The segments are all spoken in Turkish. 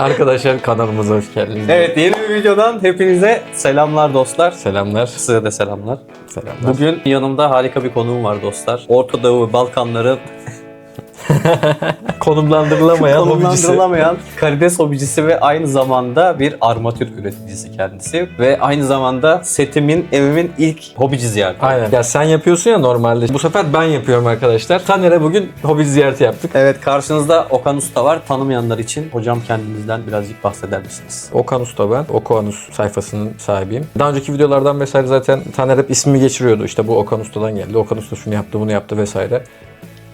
Arkadaşlar kanalımıza hoş geldiniz. Evet, yeni bir videodan hepinize selamlar dostlar. Selamlar. Size de selamlar. Selamlar. Bugün yanımda harika bir konuğum var dostlar. Orta Doğu ve Balkanların konumlandırılamayan karides hobicisi ve aynı zamanda bir armatür üreticisi kendisi. Ve aynı zamanda setimin, evimin ilk hobici ziyareti. Aynen. Ya sen yapıyorsun ya normalde. Bu sefer ben yapıyorum arkadaşlar. Taner'e bugün hobi ziyareti yaptık. Evet, karşınızda Okan Usta var. Tanımayanlar için hocam kendinizden birazcık bahseder misiniz? Okan Usta ben. Okanus sayfasının sahibiyim. Daha önceki videolardan vesaire zaten Taner hep ismimi geçiriyordu. İşte bu Okan Usta'dan geldi. Okan Usta şunu yaptı, bunu yaptı vesaire.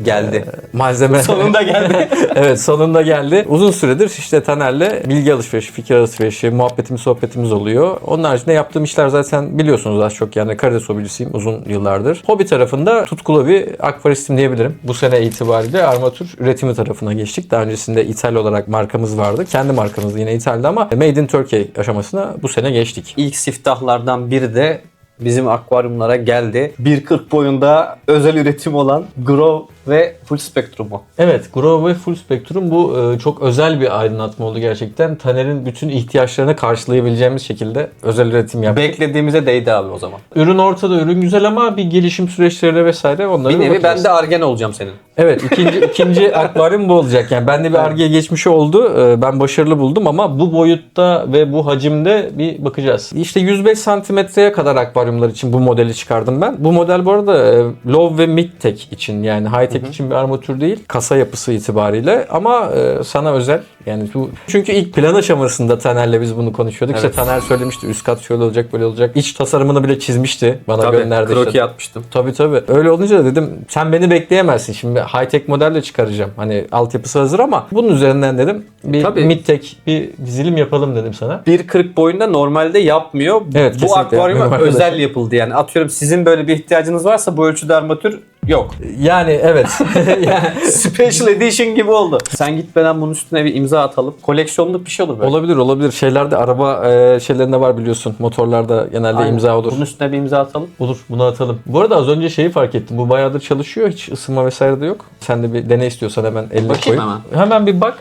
Geldi. Malzeme. Sonunda geldi. Evet, sonunda geldi. Uzun süredir işte Taner'le bilgi alışverişi, fikir alışverişi, muhabbetimiz, sohbetimiz oluyor. Onun haricinde yaptığım işler zaten biliyorsunuz az çok, yani karides hobicisiyim uzun yıllardır. Hobi tarafında tutkulu bir akvaristim diyebilirim. Bu sene itibariyle armatür üretimi tarafına geçtik. Daha öncesinde İthal olarak markamız vardı. Kendi markamız yine İthal'de ama Made in Turkey aşamasına bu sene geçtik. İlk siftahlardan biri de bizim akvaryumlara geldi. 1.40 boyunda özel üretim olan Grow ve Full Spectrum'u. Evet, Grow ve Full Spectrum bu çok özel bir aydınlatma oldu gerçekten. Taner'in bütün ihtiyaçlarını karşılayabileceğimiz şekilde özel üretim yaptık. Beklediğimize değdi abi o zaman. Ürün ortada, ürün güzel ama bir gelişim süreçlerine vesaire onlara Bir nevi bakacağız. ben de Argen olacağım senin. Evet, ikinci akvaryum bu olacak. Yani bende bir Ar-Ge geçmişi oldu. Ben başarılı buldum ama bu boyutta ve bu hacimde bir bakacağız. İşte 105 santimetreye kadar akvaryumlar için bu modeli çıkardım ben. Bu model bu arada low ve mid tech için, yani high tech için bir armatür değil. Kasa yapısı itibariyle ama sana özel. Yani bu, çünkü ilk plan aşamasında Taner'le biz bunu konuşuyorduk. Evet. İşte Taner söylemişti, üst kat şöyle olacak, böyle olacak. İç tasarımını bile çizmişti. Bana Tabii, gönderdi. kroki işte. atmıştım. Tabii. Öyle olunca da dedim sen beni bekleyemezsin. Şimdi high-tech modelle çıkaracağım. Hani altyapısı hazır ama bunun üzerinden dedim bir Tabii. mid-tech bir dizilim yapalım dedim sana. 1.40 boyunda normalde yapmıyor. Evet, Bu kesinlikle akvaryuma yapmıyor özel arkadaşlar. yapıldı yani. Atıyorum sizin böyle bir ihtiyacınız varsa bu ölçüde armatür yok. Yani evet. Yani, Special Edition gibi oldu. Sen gitmeden bunun üstüne bir imza atalım. Koleksiyonluk bir şey olur böyle. olabilir. Şeylerde araba şeylerinde var biliyorsun. Motorlarda genelde Aynen. imza olur. Bunun üstüne bir imza atalım. Olur, bunu atalım. Bu arada az önce şeyi fark ettim. Bu bayağıdır çalışıyor. Hiç ısınma vesaire de yok. Sen de bir dene istiyorsan hemen eline Bakayım koy. hemen. Hemen bir bak.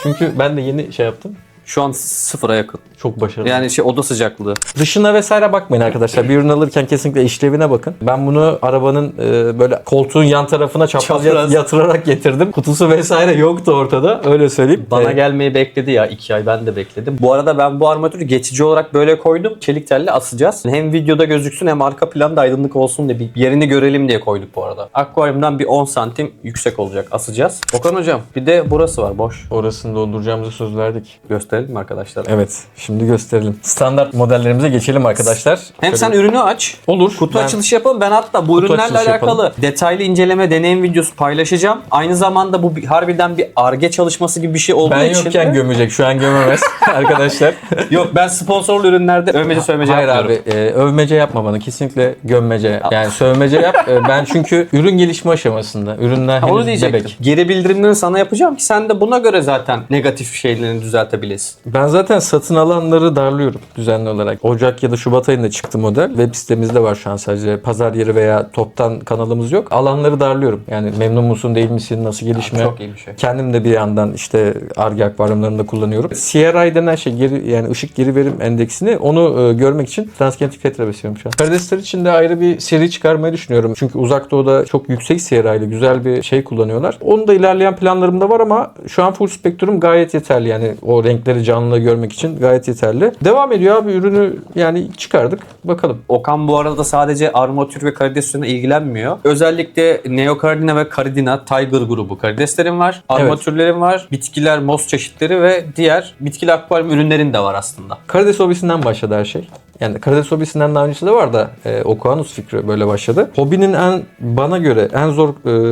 Çünkü ben de yeni şey yaptım. Şu an sıfıra yakın. Çok başarılı. Yani oda sıcaklığı. Dışına vesaire bakmayın arkadaşlar. Bir ürün alırken kesinlikle işlevine bakın. Ben bunu arabanın böyle koltuğun yan tarafına çapraz yatırarak getirdim. Kutusu vesaire yoktu ortada. Öyle söyleyeyim. Bana gelmeyi bekledi ya. 2 ay ben de bekledim. Bu arada ben bu armatürü geçici olarak böyle koydum. Çelik telle asacağız. Hem videoda gözüksün hem arka planda aydınlık olsun diye bir yerini görelim diye koyduk bu arada. Akvaryumdan bir 10 santim yüksek olacak. Asacağız. Okan hocam bir de burası var boş. Orasını dolduracağımıza söz verdik. Gösterelim mi arkadaşlar? Evet. Şimdi gösterelim. Standart modellerimize geçelim arkadaşlar. Hem Şöyle- sen ürünü aç. Olur. Kutu Ben- açılışı yapalım. Ben hatta bu ürünlerle açılışı alakalı yapalım. detaylı inceleme, deneyim videosu paylaşacağım. Aynı zamanda bu harbiden bir Ar-Ge çalışması gibi bir şey olduğu Ben için yokken de... gömecek. Şu an gömemez arkadaşlar. Yok, ben sponsorlu ürünlerde övmece sövmece Hayır yapmıyorum. abi, övmece yapma bana. Kesinlikle gömmece. Yani sövmece yap. Ben çünkü ürün gelişme aşamasında. Ürünler Onu henüz diyecektim. bebek. Geri bildirimlerini sana yapacağım ki sen de buna göre zaten negatif şeylerini düzeltebilesin. Ben zaten satın alanları darlıyorum düzenli olarak. Ocak ya da Şubat ayında çıktı model. Web sitemizde var şu an sadece. Pazar yeri veya toptan kanalımız yok. Alanları darlıyorum. Yani memnun musun, değil misin, nasıl gelişme? Çok iyi bir şey. Kendim de bir yandan işte Ar-Ge akvaryumlarında kullanıyorum. CRI denen şey, yani ışık geri verim endeksini, onu görmek için transgenetik filtre besliyorum şu an. Karidesler için de ayrı bir seri çıkarmayı düşünüyorum. Çünkü Uzak Doğu'da çok yüksek CRI ile güzel bir şey kullanıyorlar. Onu da ilerleyen planlarımda var ama şu an full spektrum gayet yeterli. Yani o renkleri canlı görmek için gayet yeterli. Devam ediyor abi, ürünü yani çıkardık. Bakalım. Okan bu arada sadece armatür ve karides üzerine ilgilenmiyor. Özellikle Neocaridina ve Caridina Tiger grubu karideslerim var. Armatürlerim var. Bitkiler, moss çeşitleri ve diğer bitkili akvaryum ürünlerin de var aslında. Karides hobisinden başladı her şey. Yani karides hobisinden daha öncesi de var da Okeanos fikri böyle başladı. Hobinin bana göre en zor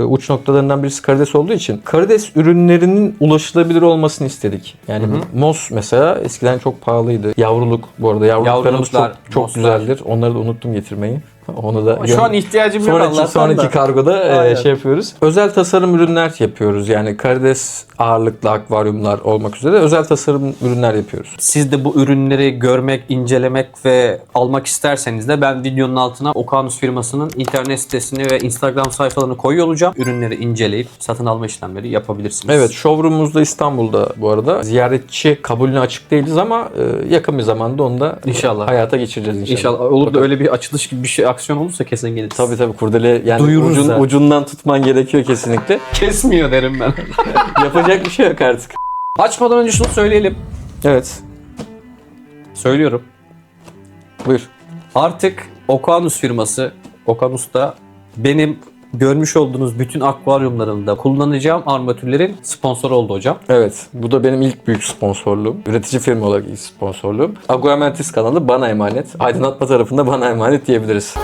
uç noktalarından birisi karides olduğu için karides ürünlerinin ulaşılabilir olmasını istedik. Yani mos mesela eskiden çok pahalıydı. Yavruluk, bu arada yavruluklarımız Yavruluklar, çok moslar. güzeldir. Onları da unuttum getirmeyi. Onu da Şu an ihtiyacım yok Allah'tan sonraki da. kargoda Aynen. şey yapıyoruz. Özel tasarım ürünler yapıyoruz. Yani karides ağırlıklı akvaryumlar olmak üzere özel tasarım ürünler yapıyoruz. Siz de bu ürünleri görmek, incelemek ve almak isterseniz de ben videonun altına Okeanos firmasının internet sitesini ve Instagram sayfalarını koyuyor olacağım. Ürünleri inceleyip satın alma işlemleri yapabilirsiniz. Evet, showroom'umuz da İstanbul'da bu arada. Ziyaretçi kabulüne açık değiliz ama yakın bir zamanda onu da İnşallah. hayata geçireceğiz inşallah. İnşallah olur da öyle bir açılış gibi bir şey aksiyon olursa kesin geliriz. Tabii kurdele yani Duyururuz zaten. ucundan tutman gerekiyor kesinlikle. Kesmiyor derim ben. Yapacak bir şey yok artık. Açmadan önce şunu söyleyelim. Evet. Söylüyorum. Buyur. Artık Okeanos firması, Okeanos'ta benim görmüş olduğunuz bütün akvaryumlarımda kullanacağım armatürlerin sponsoru oldu hocam. Evet. Bu da benim ilk büyük sponsorluğum. Üretici firma olarak ilk sponsorluğum. Aquamentis kanalı bana emanet. Aydınlatma tarafında bana emanet diyebiliriz.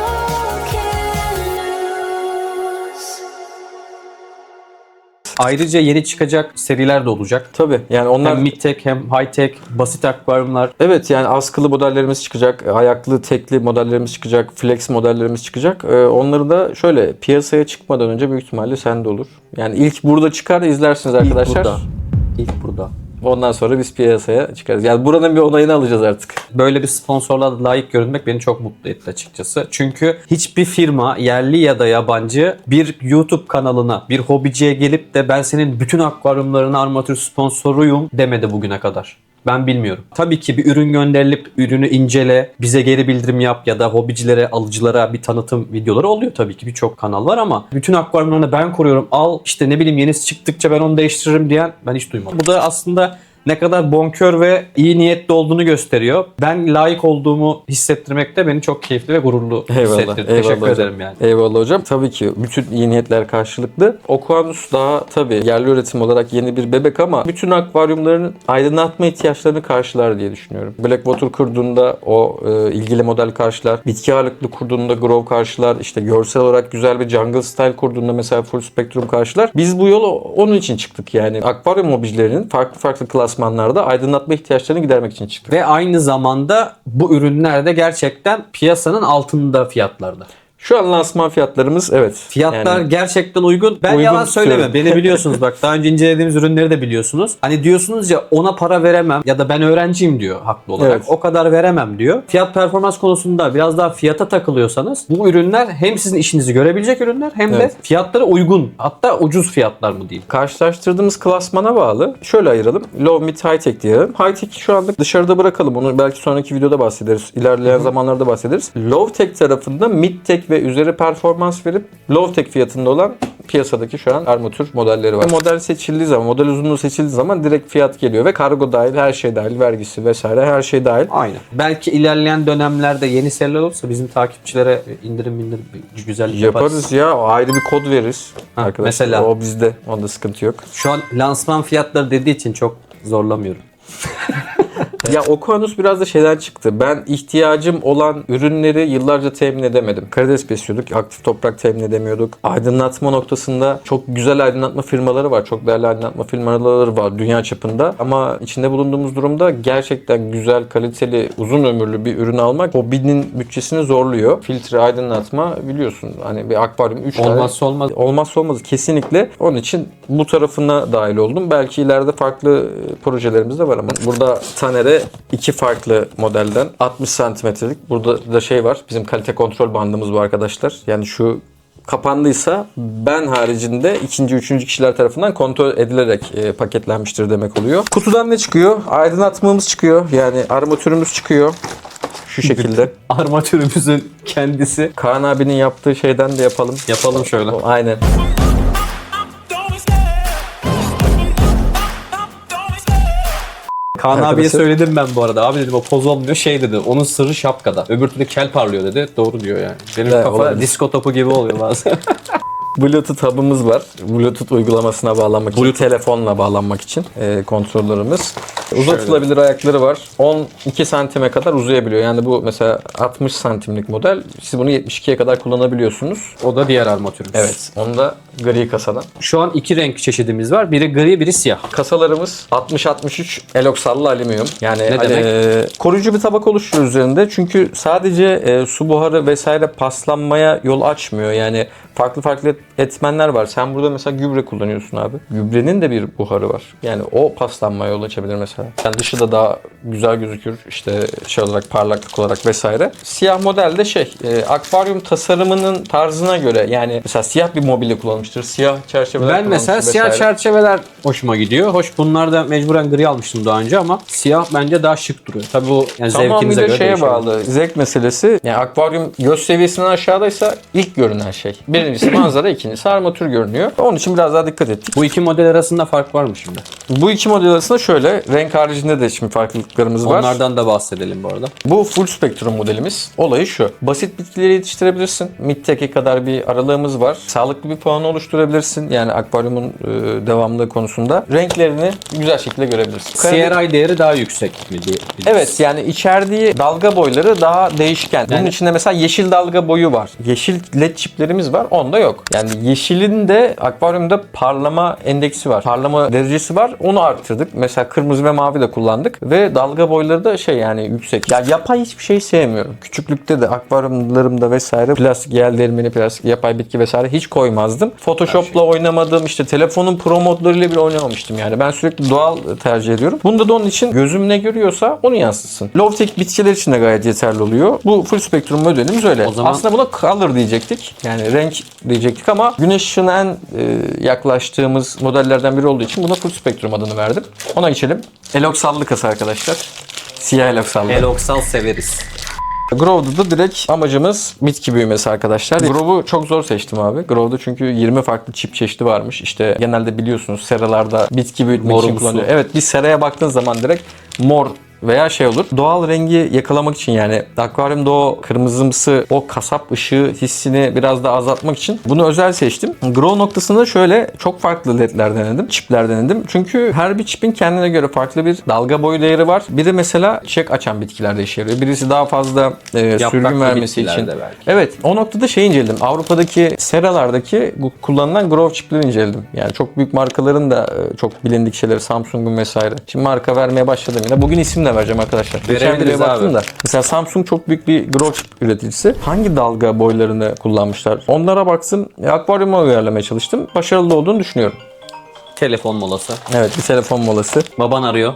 Ayrıca yeni çıkacak seriler de olacak. Tabii. Yani onlar Hem mid-tech hem high-tech, basit akvaryumlar. evet yani askılı modellerimiz çıkacak, ayaklı tekli modellerimiz çıkacak, flex modellerimiz çıkacak. Onları da şöyle piyasaya çıkmadan önce büyük ihtimalle sende olur. Yani ilk burada çıkar izlersiniz arkadaşlar. İlk burada. Ondan sonra biz piyasaya çıkarız. Yani buranın bir onayını alacağız artık. Böyle bir sponsorluğa da layık görünmek beni çok mutlu etti açıkçası. Çünkü hiçbir firma yerli ya da yabancı bir YouTube kanalına, bir hobiciye gelip de ben senin bütün akvaryumlarına armatür sponsoruyum demedi bugüne kadar. Ben bilmiyorum. Tabii ki bir ürün gönderilip ürünü incele, bize geri bildirim yap ya da hobicilere, alıcılara bir tanıtım videoları oluyor tabii ki. Birçok kanal var ama bütün akvaryumlarını ben koruyorum. Al işte ne bileyim yenisi çıktıkça ben onu değiştiririm diyen ben hiç duymadım. Bu da aslında ne kadar bonkör ve iyi niyetli olduğunu gösteriyor. Ben layık olduğumu hissettirmekte beni çok keyifli ve gururlu hissettirdi. Teşekkür hocam. ederim yani. Eyvallah hocam. Tabii ki bütün iyi niyetler karşılıklı. Okeanos daha tabii yerli üretim olarak yeni bir bebek ama bütün akvaryumların aydınlatma ihtiyaçlarını karşılar diye düşünüyorum. Blackwater kurduğunda o ilgili model karşılar. Bitki ağırlıklı kurduğunda Grove karşılar. İşte görsel olarak güzel bir jungle style kurduğunda mesela full spectrum karşılar. Biz bu yola onun için çıktık yani. Akvaryum hobicilerinin farklı klasmanlarda aydınlatma ihtiyaçlarını gidermek için çıktık. Ve aynı zamanda bu ürünler de gerçekten piyasanın altında fiyatlarda. Şu an lansman fiyatlarımız evet. Fiyatlar yani gerçekten uygun. Ben uygun yalan söyleme. tutuyorum. Beni biliyorsunuz bak. Daha önce incelediğimiz ürünleri de biliyorsunuz. Hani diyorsunuz ya ona para veremem ya da ben öğrenciyim diyor haklı olarak. Evet. O kadar veremem diyor. Fiyat performans konusunda biraz daha fiyata takılıyorsanız bu ürünler hem sizin işinizi görebilecek ürünler hem de Evet. fiyatları uygun. Hatta ucuz fiyatlar mı diyeyim. karşılaştırdığımız klasmana bağlı. Şöyle ayıralım. Low, mid, high tech diyelim. High tech şu anlık dışarıda bırakalım. Onu belki sonraki videoda bahsederiz. İlerleyen zamanlarda bahsederiz. Low tech tarafında mid tech ve üzeri performans verip low tech fiyatında olan piyasadaki şu an armatür modelleri var. Model seçildiği zaman, model uzunluğu seçildiği zaman direkt fiyat geliyor ve kargo dahil, her şey dahil, vergisi vesaire her şey dahil. Aynen. Belki ilerleyen dönemlerde yeni seriler olursa bizim takipçilere indirim güzellik Yaparız ya. Ayrı bir kod veririz. Arkadaşlar. mesela. O bizde. Onda sıkıntı yok. Şu an lansman fiyatları dediği için çok zorlamıyorum. Ya Okeanos biraz da şeyden çıktı. Ben ihtiyacım olan ürünleri yıllarca temin edemedim. Karides besliyorduk. Aktif toprak temin edemiyorduk. Aydınlatma noktasında çok güzel aydınlatma firmaları var. Çok değerli aydınlatma firmaları var dünya çapında. Ama içinde bulunduğumuz durumda gerçekten güzel, kaliteli, uzun ömürlü bir ürün almak hobinin bütçesini zorluyor. Filtre, aydınlatma biliyorsun. Hani bir akvaryum 3 tane. Olmazsa olmaz. Olmazsa olmaz kesinlikle. Onun için bu tarafına dahil oldum. Belki ileride farklı projelerimiz de var ama burada Taner'e iki farklı modelden 60 santimetrelik. Burada da şey var. Bizim kalite kontrol bandımız var arkadaşlar. Yani şu kapandıysa ben haricinde ikinci, üçüncü kişiler tarafından kontrol edilerek paketlenmiştir demek oluyor. Kutudan ne çıkıyor? Aydınlatmamız çıkıyor. Yani armatürümüz çıkıyor. Şu şekilde. Armatürümüzün kendisi. Kaan abinin yaptığı şeyden de yapalım. Yapalım şöyle. Aynen. Kaan abiye Arkadaşlar. söyledim ben bu arada. Abi dedim o poz olmuyor. Şey dedi. Onun sırrı şapkada. Öbür türlü kel parlıyor dedi. Doğru diyor yani. Benim Evet, kafa olabilir. disko topu gibi oluyor bazen. Bluetooth hub'ımız var. Bluetooth uygulamasına bağlanmak için, telefonla bağlanmak için kontrolörümüz. Uzatılabilir ayakları var. 12 santime kadar uzayabiliyor. Yani bu mesela 60 santimlik model. Siz bunu 72'ye kadar kullanabiliyorsunuz. O da diğer armatürümüz. Evet. Onda gri kasadan. Şu an 2 renk çeşidimiz var. Biri gri, biri siyah. Kasalarımız 60-63 eloksallı alüminyum. Yani Ne demek? koruyucu bir tabaka oluşturuyor üzerinde. Çünkü sadece su buharı vesaire paslanmaya yol açmıyor. Yani farklı etmenler var. Sen burada mesela gübre kullanıyorsun abi. Gübrenin de bir buharı var. Yani o paslanmaya yol açabilir mesela. Yani dışı da daha güzel gözükür. İşte şey olarak, parlaklık olarak vesaire. Siyah modelde akvaryum tasarımının tarzına göre, yani mesela siyah bir mobilya kullanmıştır. Siyah çerçeveler Ben mesela kullanmıştır siyah vesaire. çerçeveler hoşuma gidiyor. Hoş, bunlarda mecburen gri almıştım daha önce ama siyah bence daha şık duruyor. Tabii bu yani zevkinize Tamamıyla göre şeye değişiyor. bağlı. Zevk meselesi. Yani akvaryum göz seviyesinden aşağıdaysa ilk görünen şey. Birincisi manzara, ikincisi armatür görünüyor. Onun için biraz daha dikkat ettik. Bu iki model arasında fark var mı şimdi? Bu iki model arasında şöyle, renk haricinde de şimdi farklılıklarımız var. Onlardan da bahsedelim bu arada. Bu full spektrum modelimiz. Olayı şu. Basit bitkileri yetiştirebilirsin. Mid-tech'e kadar bir aralığımız var. Sağlıklı bir puan oluşturabilirsin. Yani akvaryumun devamlılığı konusunda. Renklerini güzel şekilde görebilirsin. CRI değeri daha yüksek mi diye. Evet, yani içerdiği dalga boyları daha değişken. Bunun içinde mesela yeşil dalga boyu var. Yeşil led çiplerimiz var. Onda yok. Yani yeşilin de akvaryumda parlama endeksi var. Parlama derecesi var. Onu arttırdık. Mesela kırmızı ve mavi de kullandık. Ve dalga boyları da yani yüksek. Ya yapay hiçbir şey sevmiyorum. Küçüklükte de akvaryumlarımda vesaire plastik yel değirmeni, plastik yapay bitki vesaire hiç koymazdım. Photoshop'la oynamadım. İşte telefonun pro modlarıyla bile oynamamıştım yani. Ben sürekli doğal tercih ediyorum. Bunda da onun için gözüm ne görüyorsa onu yansıtsın. Low-tech bitkiler için de gayet yeterli oluyor. Bu full spektrum modelimiz öyle. O zaman... Aslında buna color diyecektik. Yani renk diyecektik ama güneş ışığına en yaklaştığımız modellerden biri olduğu için buna full spektrum adını verdim. Ona geçelim. Eloksallı kasa arkadaşlar. Siyah eloksallı. Eloksal severiz. Grow'da da direkt amacımız bitki büyümesi arkadaşlar. Grow'u çok zor seçtim abi. Grow'da çünkü 20 farklı çip çeşidi varmış. İşte genelde biliyorsunuz seralarda bitki büyütmek için kullanılıyor. Evet, bir seraya baktığın zaman direkt mor veya olur. Doğal rengi yakalamak için, yani akvaryumda o kırmızımsı, o kasap ışığı hissini biraz daha azaltmak için bunu özel seçtim. Grow noktasında şöyle çok farklı ledler denedim, çipler denedim. Çünkü her bir çipin kendine göre farklı bir dalga boyu değeri var. Biri mesela çiçek açan bitkilerde işe yarıyor. Birisi daha fazla sürgün vermesi için. Belki. Evet, o noktada inceledim. Avrupa'daki seralardaki bu kullanılan Grow çipleri inceledim. Yani çok büyük markaların da çok bilindik şeyleri, Samsung'un vesaire. Şimdi marka vermeye başladım yine. Bugün isim de vereceğim arkadaşlar. Geçen videoya baktım da. Mesela Samsung çok büyük bir grow chip üreticisi. Hangi dalga boylarını kullanmışlar? Onlara baksın. Akvaryuma uyarlamaya çalıştım. Başarılı olduğunu düşünüyorum. Telefon molası. Evet, bir telefon molası. Baban arıyor.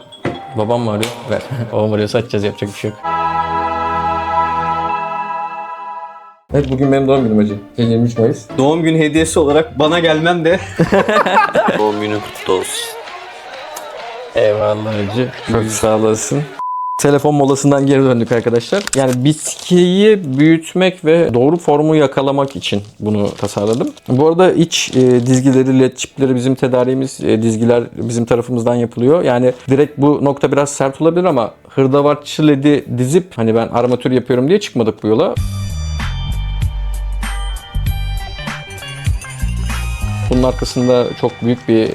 Babam mı arıyor? Ver. Babam arıyorsa açacağız, yapacak bir şey yok. Evet, bugün benim doğum günüm hacı. 23 Mayıs. Doğum günü hediyesi olarak bana gelmem de. Doğum günü kutlu olsun. Eyvallah hacı. Çok sağ olasın. Telefon molasından geri döndük arkadaşlar. Yani bitkiyi büyütmek ve doğru formu yakalamak için bunu tasarladım. Bu arada iç dizgileri, led çipleri bizim tedariğimiz, dizgiler bizim tarafımızdan yapılıyor. Yani direkt bu nokta biraz sert olabilir ama hırdavatçı ledi dizip hani ben armatür yapıyorum diye çıkmadık bu yola. Bunun arkasında çok büyük bir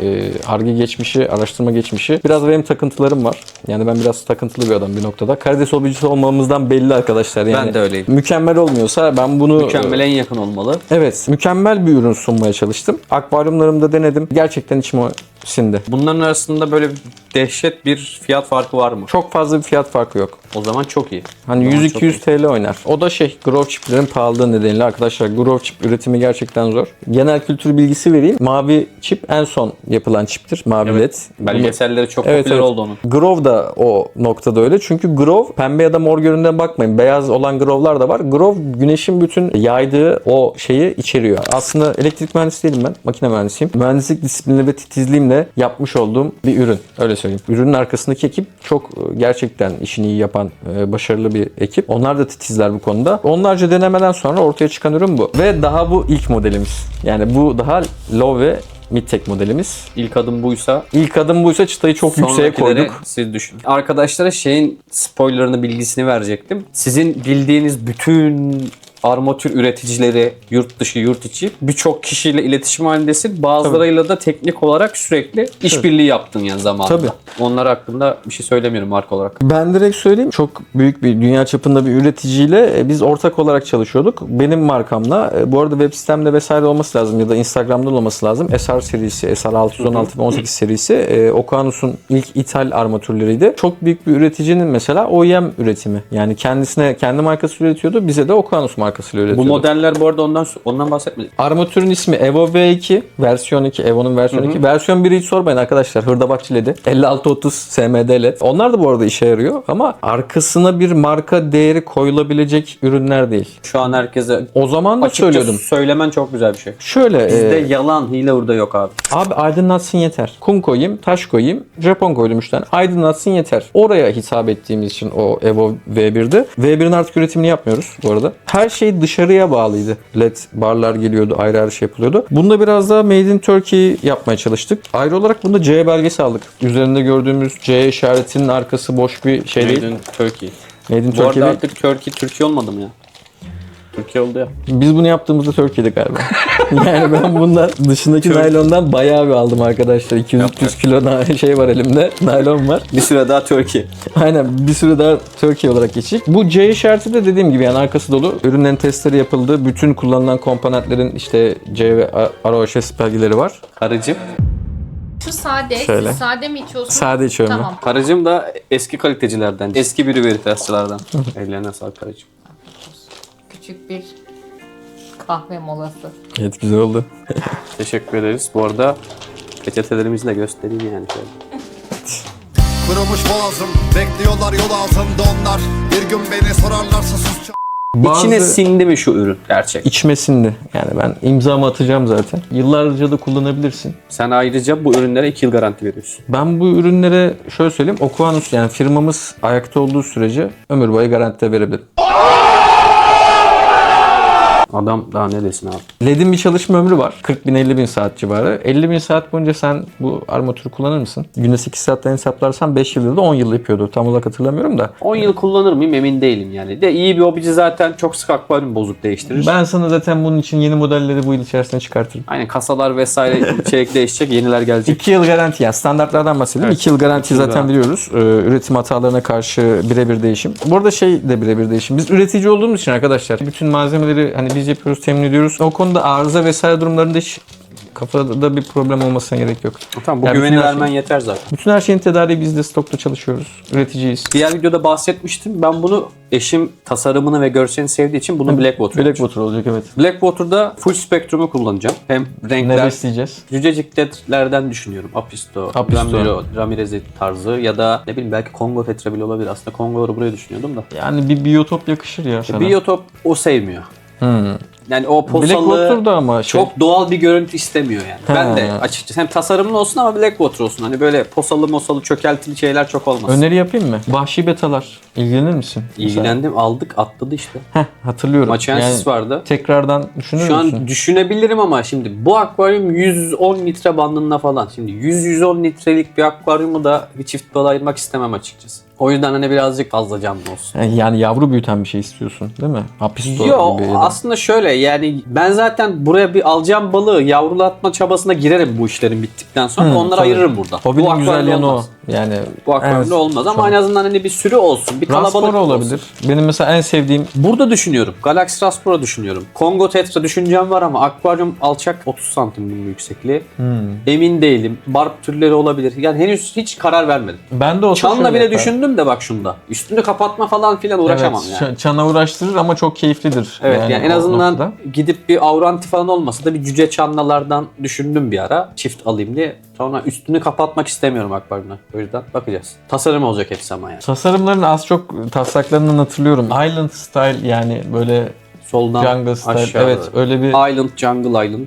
Ar-Ge geçmişi, araştırma geçmişi. Biraz benim takıntılarım var. Yani ben biraz takıntılı bir adam bir noktada. Karides hobicisi olmamızdan belli arkadaşlar. Yani Ben de öyleyim. Mükemmel olmuyorsa ben bunu... Mükemmele en yakın olmalı. Evet, mükemmel bir ürün sunmaya çalıştım. Akvaryumlarımda denedim. Gerçekten içime sindi. Bunların arasında böyle dehşet bir fiyat farkı var mı? Çok fazla bir fiyat farkı yok. O zaman çok iyi. Hani 100-200 TL oynar. O da grow chiplerin pahalılığı nedeniyle arkadaşlar, grow chip üretimi gerçekten zor. Genel kültür bilgisi vereyim. Mavi çip en son yapılan çiptir. Mavi led. Belgeselleri çok Evet, popüler evet. oldu onun. Grow da o noktada öyle. Çünkü grow pembe ya da mor göründen bakmayın. Beyaz olan grow'lar da var. Grow güneşin bütün yaydığı o şeyi içeriyor. Aslında elektrik mühendisi değilim ben. Makine mühendisiyim. Mühendislik disiplini ve titizliğimle yapmış olduğum bir ürün. Öyle söyleyeyim. Ürünün arkasındaki ekip çok gerçekten işini iyi yapan başarılı bir ekip. Onlar da titizler bu konuda. Onlarca denemeden sonra ortaya çıkan ürün bu. Ve daha bu ilk modelimiz. Yani bu daha low ve mid-tech modelimiz. İlk adım buysa. İlk adım buysa çıtayı çok yükseğe Sonrakileri koyduk. siz düşün. Arkadaşlara şeyin spoilerını, bilgisini verecektim. Sizin bildiğiniz bütün armatür üreticileri, yurt dışı, yurt içi birçok kişiyle iletişim halindesin. Bazılarıyla da teknik olarak sürekli işbirliği yaptın yani zamanında. Tabii. Onlar hakkında bir şey söylemiyorum marka olarak. Ben direkt söyleyeyim. Çok büyük bir dünya çapında bir üreticiyle biz ortak olarak çalışıyorduk. Benim markamla bu arada web sitemde vesaire olması lazım ya da Instagram'da olması lazım. SR serisi, SR 616 ve 18 serisi Okeanus'un ilk ithal armatürleriydi. Çok büyük bir üreticinin mesela OEM üretimi. Yani kendisine kendi markası üretiyordu. Bize de Okeanus markasıyla Bu üretiyordu. modeller bu arada ondan bahsetmedik. Armatürün ismi Evo V2, versiyon 2, Evo'nun versiyon 2. Versiyon 1'i hiç sormayın arkadaşlar. Hırdavatçı LED'i. 5630 SMD LED. Onlar da bu arada işe yarıyor ama arkasına bir marka değeri koyulabilecek ürünler değil. Şu an herkese O zaman da açıkça söylüyordum. söylemen çok güzel bir şey. Şöyle Bizde yalan, hile burada yok abi. abi aydınlatsın yeter. Kum koyayım, taş koyayım, Japon koydum 3 tane. Aydınlatsın yeter. Oraya hitap ettiğimiz için o Evo V1'di. V1'in artık üretimini yapmıyoruz bu arada. Her şey dışarıya bağlıydı. LED barlar geliyordu, ayrı ayrı şey yapılıyordu. Bunda biraz daha Made in Turkey yapmaya çalıştık. Ayrı olarak bunda C belgesi aldık. Üzerinde gördüğümüz C işaretinin arkası boş bir şey değil. Made in Turkey. Made in Bu Turkey arada değil. artık Türkiye olmadı mı ya? Türkiye oldu ya. Biz bunu yaptığımızda Türkiye'de galiba. Yani ben bundan dışındaki naylondan bayağı bir aldım arkadaşlar. 200-300 kilo şey var elimde. Naylon var. Bir süre daha Türkiye. Aynen bir süre daha Türkiye olarak geçecek. Bu C işareti de dediğim gibi yani arkası dolu. Ürünlerin testleri yapıldı. Bütün kullanılan komponentlerin işte C ve ROHS belgeleri var. Karıcığım. Şu sade. Şöyle. Siz sade mi içiyorsunuz? Sade içiyorum. Tamam. Karıcığım da eski kalitecilerden. Eski bir veritasçılardan. Ellerine sağlık karıcığım. Küçük bir kahve molası. Evet güzel oldu. Teşekkür ederiz. Bu arada peçetelerimizi de göstereyim yani. Şöyle. Kırılmış boğazım, bekliyorlar yol altında onlar. Bir gün beni sorarlarsa sus. İçine sindi mi şu ürün gerçek? içmesindi. Yani ben imzamı atacağım zaten. Yıllarca da kullanabilirsin. Sen ayrıca bu ürünlere 2 yıl garanti veriyorsun. Ben bu ürünlere şöyle söyleyeyim. Okeanus yani firmamız ayakta olduğu sürece ömür boyu garantide verebilirim. Adam daha ne desin abi? LED'in bir çalışma ömrü var. 40 bin 50 bin saat civarı. 50 bin saat boyunca sen bu armatürü kullanır mısın? Günde 8 saatten hesaplarsan 5 yılda da 10 yıl yapıyordu. Tam olarak hatırlamıyorum da. 10 yıl kullanır mıyım emin değilim yani. De iyi bir hobici zaten çok sık akvaryum bozuk değiştirir. Ben sana zaten bunun için yeni modelleri bu yıl içerisinde çıkartırım. Aynen kasalar vesaire içerik değişecek, yeniler gelecek. 2 yıl garanti yani standartlardan bahsedelim. Evet. 2 yıl garanti yıl zaten garanti. biliyoruz. Üretim hatalarına karşı birebir değişim. Bu arada şey de birebir değişim. Biz üretici olduğumuz için arkadaşlar bütün malzemeleri hani biz yapıyoruz, temin ediyoruz. O konuda arıza vesaire durumlarında hiç kafada bir problem olmasına gerek yok. Tamam bu Yani güveni bütün her vermen şey- yeter zaten. Bütün her şeyin tedariği biz de stokta çalışıyoruz. Üreticiyiz. Diğer videoda bahsetmiştim. Ben bunu eşim tasarımını ve görselini sevdiği için bunu Blackwater. Blackwater olacak evet. Blackwater'da full spektrumu kullanacağım. Hem Ne renkler, besleyeceğiz? cücecik ledlerden düşünüyorum. Apisto, Apisto. Ramirez tarzı ya da ne bileyim belki Kongo tetra bile olabilir. Aslında Kongo'ları buraya düşünüyordum da. Yani bir biyotop yakışır ya sana. Biyotop o sevmiyor. Yani o posalı Blackwater'da ama şey. çok doğal bir görüntü istemiyor yani. He. Ben de açıkçası hem tasarımlı olsun ama Blackwater olsun. Hani böyle posalı mosalı çökeltili şeyler çok olmasın. Öneri yapayım mı? Vahşi betalar. İlgilenir misin? İlgilendim aldık atladı işte. Heh, hatırlıyorum. Maçensis vardı. Tekrardan düşünür Şu müsün? an düşünebilirim ama şimdi bu akvaryum 110 litre bandında falan. Şimdi 100-110 litrelik bir akvaryumu da bir çift balığa ayırmak istemem açıkçası. O yüzden hani birazcık fazla canlı olsun. Yani yavru büyüten bir şey istiyorsun değil mi? Apisto Yok gibi ya da- aslında şöyle yani ben zaten buraya bir alacağım balığı yavrulatma çabasına girerim bu işlerin bittikten sonra. Onları tabii. ayırırım burada. Hobinin Bu güzel akvaryumda yanı o. olmaz. Yani Bu akvaryumda olmaz ama en azından hani bir sürü olsun. Bir kalabalık Raspora olsun. olabilir. Benim mesela en sevdiğim Burada düşünüyorum. Galaxy Raspora düşünüyorum. Kongo Tetra düşüncem var ama akvaryum alçak 30 santim bunun yüksekliği. Emin değilim. Barb türleri olabilir. Yani henüz hiç karar vermedim. ben de olsa Çanla şöyle bile yaparım. düşündüm de bak şunda. Üstünü kapatma falan filan uğraşamam Evet, yani. çana uğraştırır ama çok keyiflidir. Evet yani en o azından noktada. gidip bir avranti falan olmasa da bir cüce çanlalardan düşündüm bir ara. Çift alayım diye. Sonra üstünü kapatmak istemiyorum akvaryumdan. O yüzden bakacağız. Tasarım olacak hepsi ama yani. Tasarımların az çok taslaklarından hatırlıyorum. Island style yani böyle Soldan jungle style. aşağı. Evet öyle bir Island, Jungle Island.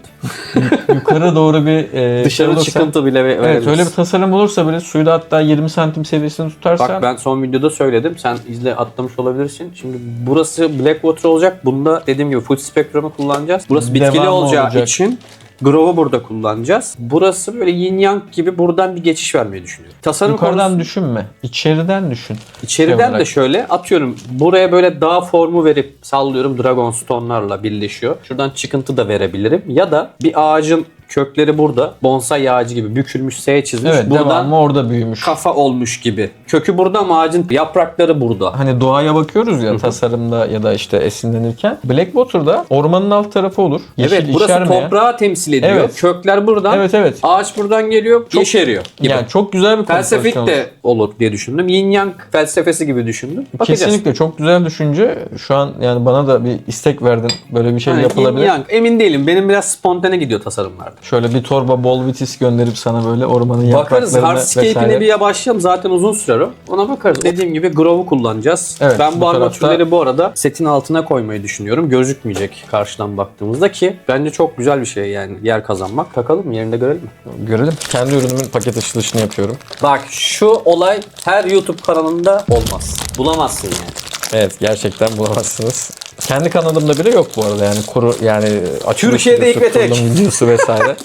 yukarı doğru bir şey Dışarı olursa- çıkıntı bile Evet verebiliriz. öyle bir tasarım olursa böyle suyda hatta 20 santim seviyesini tutarsan Bak ben son videoda söyledim. Sen izle atlamış olabilirsin. Şimdi burası Blackwater olacak. Bunda dediğim gibi full spektrumu kullanacağız. Burası bitkili Devamı olacağı olacak. için Grove'u burada kullanacağız. Burası böyle yin yang gibi, buradan bir geçiş vermeyi düşünüyorum. Tasarım Yukarıdan konusu, düşünme. İçeriden düşün. içeriden Şey de olarak. şöyle atıyorum. Buraya böyle dağ formu verip sallıyorum, Dragon Stone'larla birleşiyor. Şuradan çıkıntı da verebilirim. Ya da bir ağacın kökleri burada. Bonsai ağacı gibi bükülmüş, S çizmiş. Evet, buradan devamı orada büyümüş. kafa olmuş gibi. Kökü burada ama ağacın yaprakları burada. Hani doğaya bakıyoruz ya tasarımda ya da işte esinlenirken. Blackwater'da ormanın alt tarafı olur. Yeşil Evet, burası içermeyen. toprağı temsil ediyor. Evet. Kökler buradan. Evet, evet. Ağaç buradan geliyor, yeşeriyor gibi. Yani çok güzel bir Felsefik kompozisyon. de olur diye düşündüm. Yin Yang felsefesi gibi düşündüm. Bakacağız. Kesinlikle çok güzel düşünce. Şu an yani bana da bir istek verdin. Böyle bir şey Hani yapılabilir. Yin Yang. Emin değilim. Benim biraz spontane gidiyor tasarımlarda. Şöyle bir torba bol vitis gönderip sana böyle ormanın Bakarız. yapraklarına Hardscape'ine bir başlayalım. Zaten uzun sürer o. Ona bakarız. Dediğim gibi Grove'u kullanacağız. Evet, Ben bu bu armatürleri tarafta- bu arada setin altına koymayı düşünüyorum. Gözükmeyecek karşıdan baktığımızda ki bence çok güzel bir şey yani yer kazanmak. Takalım mı? Yerinde görelim mi? Görelim. Kendi ürünümün paket açılışını yapıyorum. Bak şu olay her YouTube kanalında olmaz. Bulamazsın yani. Evet, gerçekten bulamazsınız. Kendi kanalımda bile yok bu arada yani kuru yani açılış Türkiye'de videosu, ilk ve tek. kurulum videosu vesaire.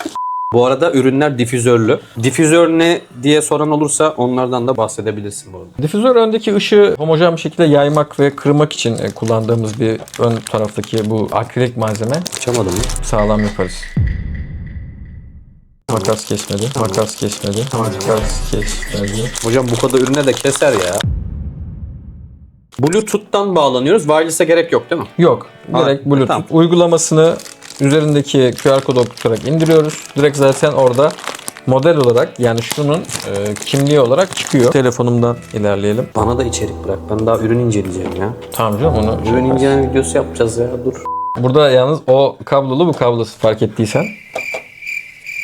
Bu arada ürünler difüzörlü. Difüzör ne diye soran olursa onlardan da bahsedebilirsin bu arada. Difüzör öndeki ışığı homojen bir şekilde yaymak ve kırmak için kullandığımız bir ön taraftaki bu akrilik malzeme. Açamadım mı? Sağlam yaparız. Makas kesmedi. Makas kesmedi. Makas kesmedi. Hocam bu kadar ürüne de keser ya. Bluetooth'tan bağlanıyoruz. Wireless'e gerek yok değil mi? Yok. Ha, Direkt Bluetooth. tamam. Uygulamasını üzerindeki QR kodu okutarak indiriyoruz. Direkt zaten orada model olarak yani şunun kimliği olarak çıkıyor. Telefonumdan ilerleyelim. Bana da içerik bırak. Ben daha ürün inceleyeceğim ya. Tamam canım onu. Ürün inceleme videosu yapacağız ya. Dur. Burada yalnız o kablolu bu kablosu fark ettiysen.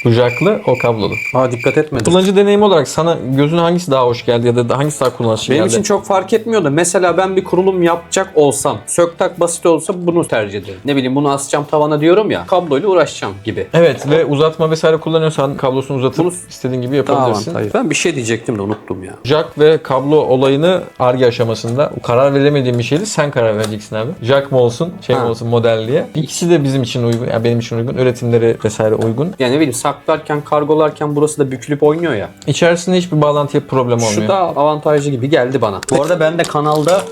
Bu jacklı o kablolu. Aa, dikkat etmedim. Kullanıcı deneyimi olarak sana gözüne hangisi daha hoş geldi ya da hangisi daha kullanışlı Benim geldi? için çok fark etmiyor da mesela ben bir kurulum yapacak olsam, sök tak basit olsa bunu tercih ederim. Ne bileyim bunu asacağım tavana diyorum ya, kabloyla uğraşacağım gibi. Evet ve uzatma vesaire kullanıyorsan kablosunu uzatıp Bunu- istediğin gibi Daha yapabilirsin. avantajlı. Ben bir şey diyecektim de unuttum ya. Jack ve kablo olayını Ar-Ge aşamasında karar veremediğim bir şeydi. Sen karar vereceksin abi. Jack mı olsun, şey mi Ha. olsun model diye. İkisi de bizim için uygun. Yani benim için uygun. Üretimleri vesaire uygun. Yani ne bileyim saklarken, kargolarken burası da bükülüp oynuyor ya. İçerisinde hiçbir bağlantıya problem olmuyor. Şu da avantajlı gibi geldi bana. Bu arada ben de kanalda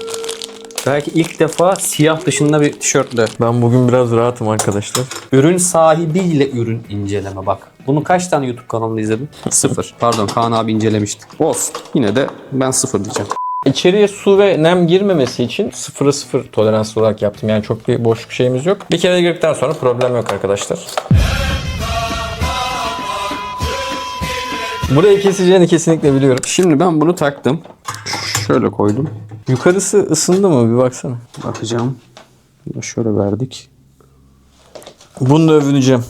belki ilk defa siyah dışında bir tişörtle Ben bugün biraz rahatım arkadaşlar. ürün sahibiyle ürün inceleme bak. Bunu kaç tane YouTube kanalında izledin? 0. Pardon, Kaan abi incelemişti. Olsun. Yine de ben 0 diyeceğim. İçeriye su ve nem girmemesi için 0'a 0 tolerans olarak yaptım. Yani çok bir boşluk şeyimiz yok. Bir kere girdikten sonra problem yok arkadaşlar. Burayı keseceğini kesinlikle biliyorum. Şimdi ben bunu taktım. Şöyle koydum. Yukarısı ısındı mı bir baksana. Bakacağım. Şöyle verdik. Bununla övüneceğim.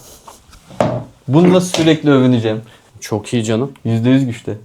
Bununla sürekli övüneceğim. Çok iyi canım. %100 güçte.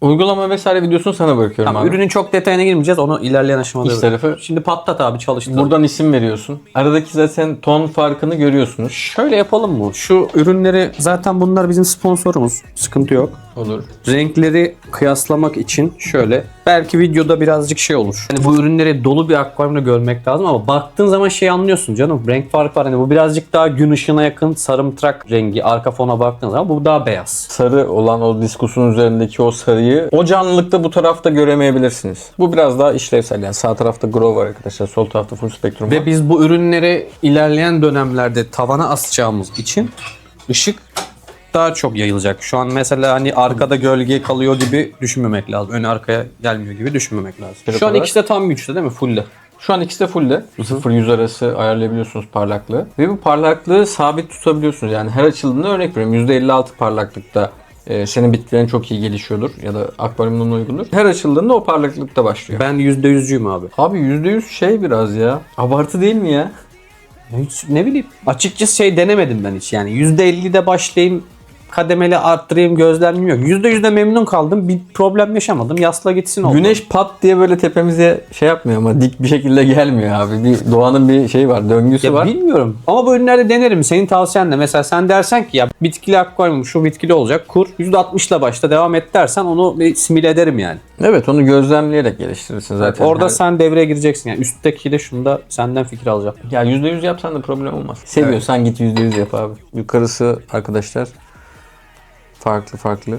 Uygulama vesaire videosunu sana bırakıyorum Tamam, abi. ürünün çok detayına girmeyeceğiz. Onu ilerleyen aşamada İç tarafı. Şimdi patlat abi, çalıştır. Buradan isim veriyorsun. Aradaki zaten ton farkını görüyorsunuz. Şöyle yapalım mı? Şu ürünleri zaten bunlar bizim sponsorumuz. Sıkıntı yok. Olur. Renkleri kıyaslamak için şöyle. Belki videoda birazcık şey olur. Hani bu ürünleri dolu bir akvaryumda görmek lazım ama baktığın zaman şey anlıyorsun canım. Renk farkı var. Hani bu birazcık daha gün ışığına yakın sarımtırak rengi. Arka fona baktığın zaman bu daha beyaz. Sarı olan o diskusun üzerindeki o sarıyı o canlılıkta bu tarafta göremeyebilirsiniz. Bu biraz daha işlevsel yani sağ tarafta grow var arkadaşlar, sol tarafta full spektrum var. Ve biz bu ürünleri ilerleyen dönemlerde tavana asacağımız için ışık daha çok yayılacak. Şu an mesela hani arkada gölge kalıyor gibi düşünmemek lazım. Ön arkaya gelmiyor gibi düşünmemek lazım. Şu an olarak- ikisi de tam güçlü değil mi? Full'de. Şu an ikisi de full'de. 0-100 arası ayarlayabiliyorsunuz parlaklığı. Ve bu parlaklığı sabit tutabiliyorsunuz. Yani her açıldığında örnek veriyorum %56 parlaklıkta senin bitkilerin çok iyi gelişiyordur ya da akvaryumun uygundur. Her açıldığında o parlaklıkta başlıyor. Ben %100'cüyüm abi. Abi %100 şey biraz ya. Abartı değil mi ya? Hiç ne bileyim. Açıkçası şey denemedim ben hiç. Yani %50'de başlayayım kademeli arttırayım gözlemim yok. %100 de memnun kaldım. Bir problem yaşamadım. Yasla gitsin oldu. Güneş pat diye böyle tepemize şey yapmıyor ama dik bir şekilde gelmiyor abi. Bir doğanın bir şeyi var, döngüsü ya var. bilmiyorum. Ama bu ürünlerde denerim. Senin tavsiyen ne? Mesela sen dersen ki ya bitkili akvaryum şu bitkili olacak. Kur. %60 ile başla devam et dersen onu bir simüle ederim yani. Evet, onu gözlemleyerek geliştirirsin zaten. Orada Her- sen devreye gireceksin. Yani üsttekiyle şunda senden fikir alacağım. Ya %100 yapsan da problem olmaz. Seviyorsan git %100 yap abi. Yukarısı arkadaşlar farklı.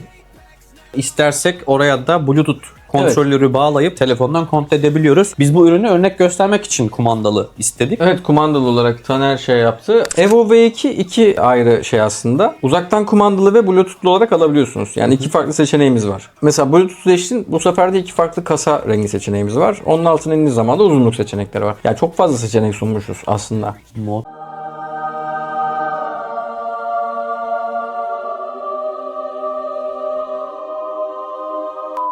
İstersek oraya da Bluetooth kontrolörü bağlayıp telefondan kontrol edebiliyoruz. Biz bu ürünü örnek göstermek için kumandalı istedik. Evet, kumandalı olarak Taner şey yaptı. Evo V2 iki ayrı şey aslında. Uzaktan kumandalı ve Bluetooth'lu olarak alabiliyorsunuz. Yani iki farklı seçeneğimiz var. Mesela Bluetooth seçtin, bu sefer de iki farklı kasa rengi seçeneğimiz var. Onun altına indiğiniz zaman da uzunluk seçenekleri var. Yani çok fazla seçenek sunmuşuz aslında. Mod.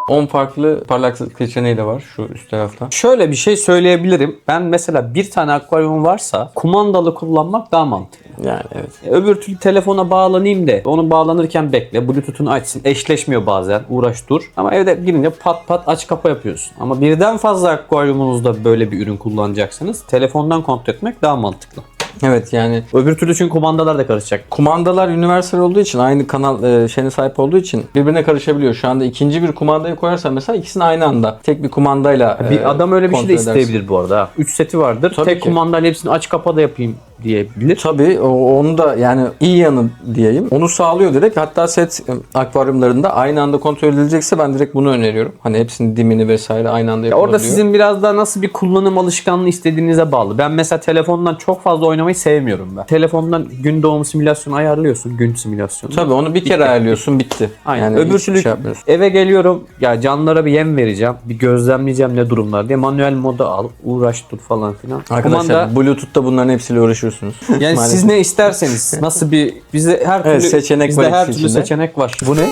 On farklı parlaklık seçeneği de var şu üst tarafta. Şöyle bir şey söyleyebilirim. Ben mesela bir tane akvaryumum varsa kumandalı kullanmak daha mantıklı. Yani evet. Öbür türlü telefona bağlanayım da onu bağlanırken bekle. Bluetooth'unu açsın. Eşleşmiyor bazen. Uğraş dur. Ama evde girince pat pat aç kapa yapıyorsun. Ama birden fazla akvaryumunuzda böyle bir ürün kullanacaksınız. Telefondan kontrol etmek daha mantıklı. Evet yani Öbür türlü çünkü kumandalar da karışacak. kumandalar universal olduğu için, aynı kanal şeyine sahip olduğu için birbirine karışabiliyor. Şu anda ikinci bir kumandayı koyarsan mesela ikisini aynı anda tek bir kumandayla Bir adam öyle bir şey de kontrol edersin. isteyebilir bu arada. 3 seti vardır. Tabii Tek ki. kumandayla hepsini aç kapa da yapayım diyebilir. Tabii onu da yani iyi yanı diyeyim. Onu sağlıyor direkt. Hatta set akvaryumlarında aynı anda kontrol edilecekse ben direkt bunu öneriyorum. Hani hepsinin dimini vesaire aynı anda yapılabiliyor. Orada sizin biraz daha nasıl bir kullanım alışkanlığı istediğinize bağlı. Ben mesela telefondan çok fazla oynamayı sevmiyorum ben. Telefondan gün doğumu simülasyonu ayarlıyorsun. Gün simülasyonu. Tabii onu bir kere ayarlıyorsun, bitti. Aynen. Yani Öbür hiç türlü şey yapmıyorsun. eve geliyorum ya canlara bir yem vereceğim. Bir gözlemleyeceğim ne durumlar diye manuel moda al. Uğraş dur falan filan. Arkadaşlar Bluetooth'ta bunların hepsiyle uğraşıyorsunuz. Yani Maalesef. siz ne isterseniz nasıl bir bizde her türlü Evet, seçenek bizde var her ikisi türlü içinde. seçenek var. Bu ne?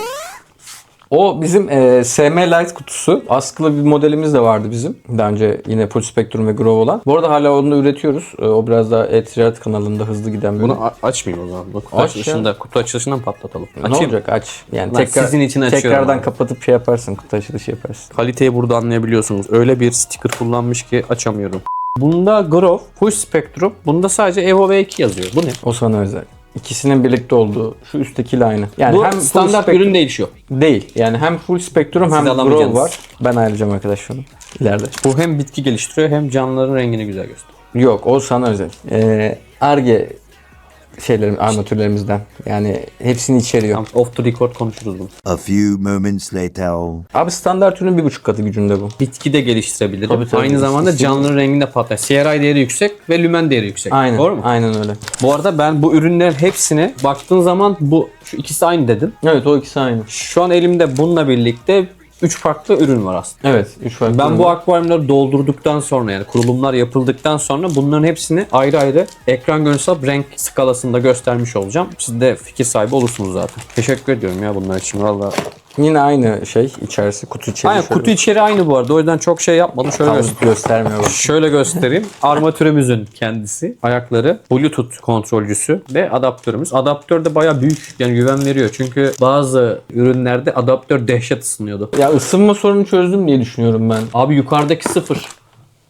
O bizim SM Lite kutusu. Askılı bir modelimiz de vardı bizim. Daha önce yine Full Spectrum ve Grow olan. Bu arada hala onu da üretiyoruz. O biraz daha e-ticaret kanalında hızlı giden bir ürün. Bunu açmayayım o zaman. Bu kutu Aç açılışında, kutu açılışından patlatalım. Ne Açayım. olacak, aç. Yani Lan sizin için açıyorum tekrardan abi. kapatıp şey yaparsın, kutu açılışı yaparsın. Kaliteyi burada anlayabiliyorsunuz. Öyle bir sticker kullanmış ki açamıyorum. Bunda Grow, Full Spectrum. Bunda sadece Evo V2 yazıyor. Bu ne? O sana özel. İkisinin birlikte olduğu şu üsttekiyle aynı. Yani Bu hem full standart spectrum- ürün değişiyor. değil. Yani hem full spektrum hem grow alamayacaksınız. var. Ben ayarlayacağım arkadaşlar onu ileride. Bu hem bitki geliştiriyor hem canlıların rengini güzel gösteriyor. Yok, o sana özel. Ar-Ge armatürlerimizden. Yani hepsini içeriyor. Tamam, off the record konuşuruz bunu. A few moments later. Abi standart ürünün 1,5 katı gücünde bu. Bitki de geliştirebilirim. Tabii, tabii. Aynı zamanda İstediğiniz- canlıların renginde patlar. CRI değeri yüksek ve lümen değeri yüksek. Aynen. Doğru mu? Aynen öyle. Bu arada ben bu ürünlerin hepsine baktığın zaman şu ikisi aynı dedim. Evet, o ikisi aynı. Şu an elimde bununla birlikte 3 farklı ürün var aslında. Evet, 3 farklı. Ben ürün bu var. akvaryumları doldurduktan sonra yani kurulumlar yapıldıktan sonra bunların hepsini ayrı ayrı ekran görüntüsü alıp renk skalasında göstermiş olacağım. Siz de fikir sahibi olursunuz zaten. Teşekkür ediyorum ya bunlar için valla. Yine aynı şey içerisi, kutu içeri. Aynen, kutu içeri aynı bu arada. O yüzden çok şey yapmadım. Şöyle göstermiyor bak. Şöyle göstereyim. Armatürümüzün kendisi, ayakları, Bluetooth kontrolcüsü ve adaptörümüz. Adaptör de bayağı büyük, yani güven veriyor. Çünkü bazı ürünlerde adaptör dehşet ısınıyordu. Ya ısınma sorunu çözdüm diye düşünüyorum ben. Abi yukarıdaki 0.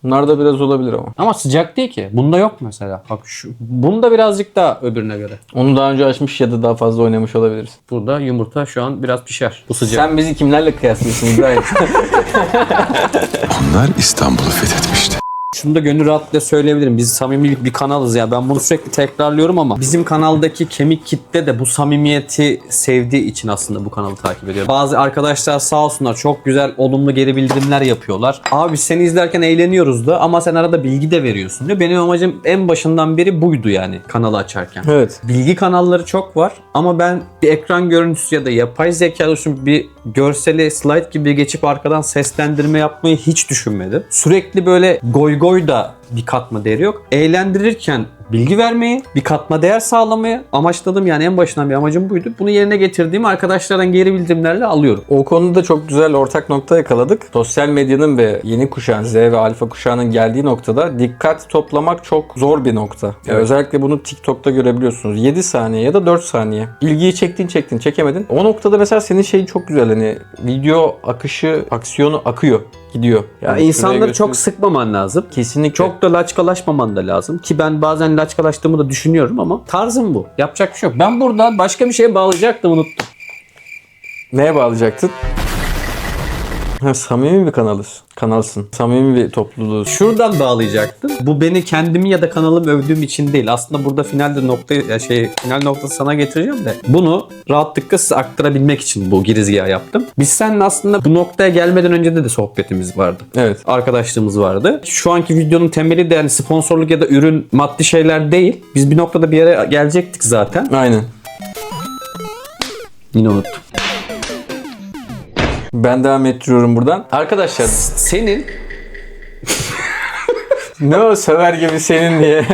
Bunlarda biraz olabilir ama. Ama sıcak değil ki. Bunda yok mesela. Bak bunda birazcık daha öbürüne göre. Onu daha önce açmış ya da daha fazla oynamış olabiliriz. Burada yumurta şu an biraz pişer. Bu sıcak. Sen bizi kimlerle kıyaslıyorsun İbrahim? Onlar İstanbul'u fethetmişti. Şunu da gönül rahatlığıyla söyleyebilirim. Biz samimi bir kanalız ya. Ben bunu sürekli tekrarlıyorum ama bizim kanaldaki kemik kitle de bu samimiyeti sevdiği için aslında bu kanalı takip ediyor. Bazı arkadaşlar sağ olsunlar çok güzel olumlu geri bildirimler yapıyorlar. Abi seni izlerken eğleniyoruz da ama sen arada bilgi de veriyorsun diyor. Benim amacım en başından beri buydu yani kanalı açarken. Evet. Bilgi kanalları çok var ama ben bir ekran görüntüsü ya da yapay zeka olsun bir görseli slide gibi geçip arkadan seslendirme yapmayı hiç düşünmedim. Sürekli böyle goy goy da bir katma değeri yok. Eğlendirirken bilgi vermeyi, bir katma değer sağlamayı amaçladım. Yani en başından bir amacım buydu. Bunu yerine getirdiğimi arkadaşlardan geri bildirimlerle alıyorum. O konuda çok güzel ortak nokta yakaladık. Sosyal medyanın ve yeni kuşağın, Z ve alfa kuşağının geldiği noktada dikkat toplamak çok zor bir nokta. Evet. Özellikle bunu TikTok'ta görebiliyorsunuz. 7 saniye ya da 4 saniye. İlgiyi çektin, çekemedin. O noktada mesela senin şeyin çok güzel. Hani video akışı, aksiyonu akıyor, gidiyor. Ya Yani insanları şuraya çok göster- sıkmaman lazım. Kesinlikle. Çok da laçkalaşmaman da lazım. Ki ben bazen laçkalaştığımı da düşünüyorum ama tarzım bu. Yapacak bir şey yok. Ben burada başka bir şeye bağlayacaktım, unuttum. Neye bağlayacaktın? Ha, samimi bir kanalsın. Samimi bir topluluğu. Şuradan bağlayacaktım. Bu beni kendimi ya da kanalımı övdüğüm için değil. Aslında burada finalde final noktası sana getireceğim de. Bunu rahatlıkla size aktarabilmek için bu girizgahı yaptım. Biz seninle aslında bu noktaya gelmeden önce de sohbetimiz vardı. Evet. Arkadaşlığımız vardı. Şu anki videonun temeli de yani sponsorluk ya da ürün maddi şeyler değil. Biz bir noktada bir yere gelecektik zaten. Aynen. Yine unuttum. Ben devam ettiriyorum buradan. Arkadaşlar Senin ne o söver gibi senin diye.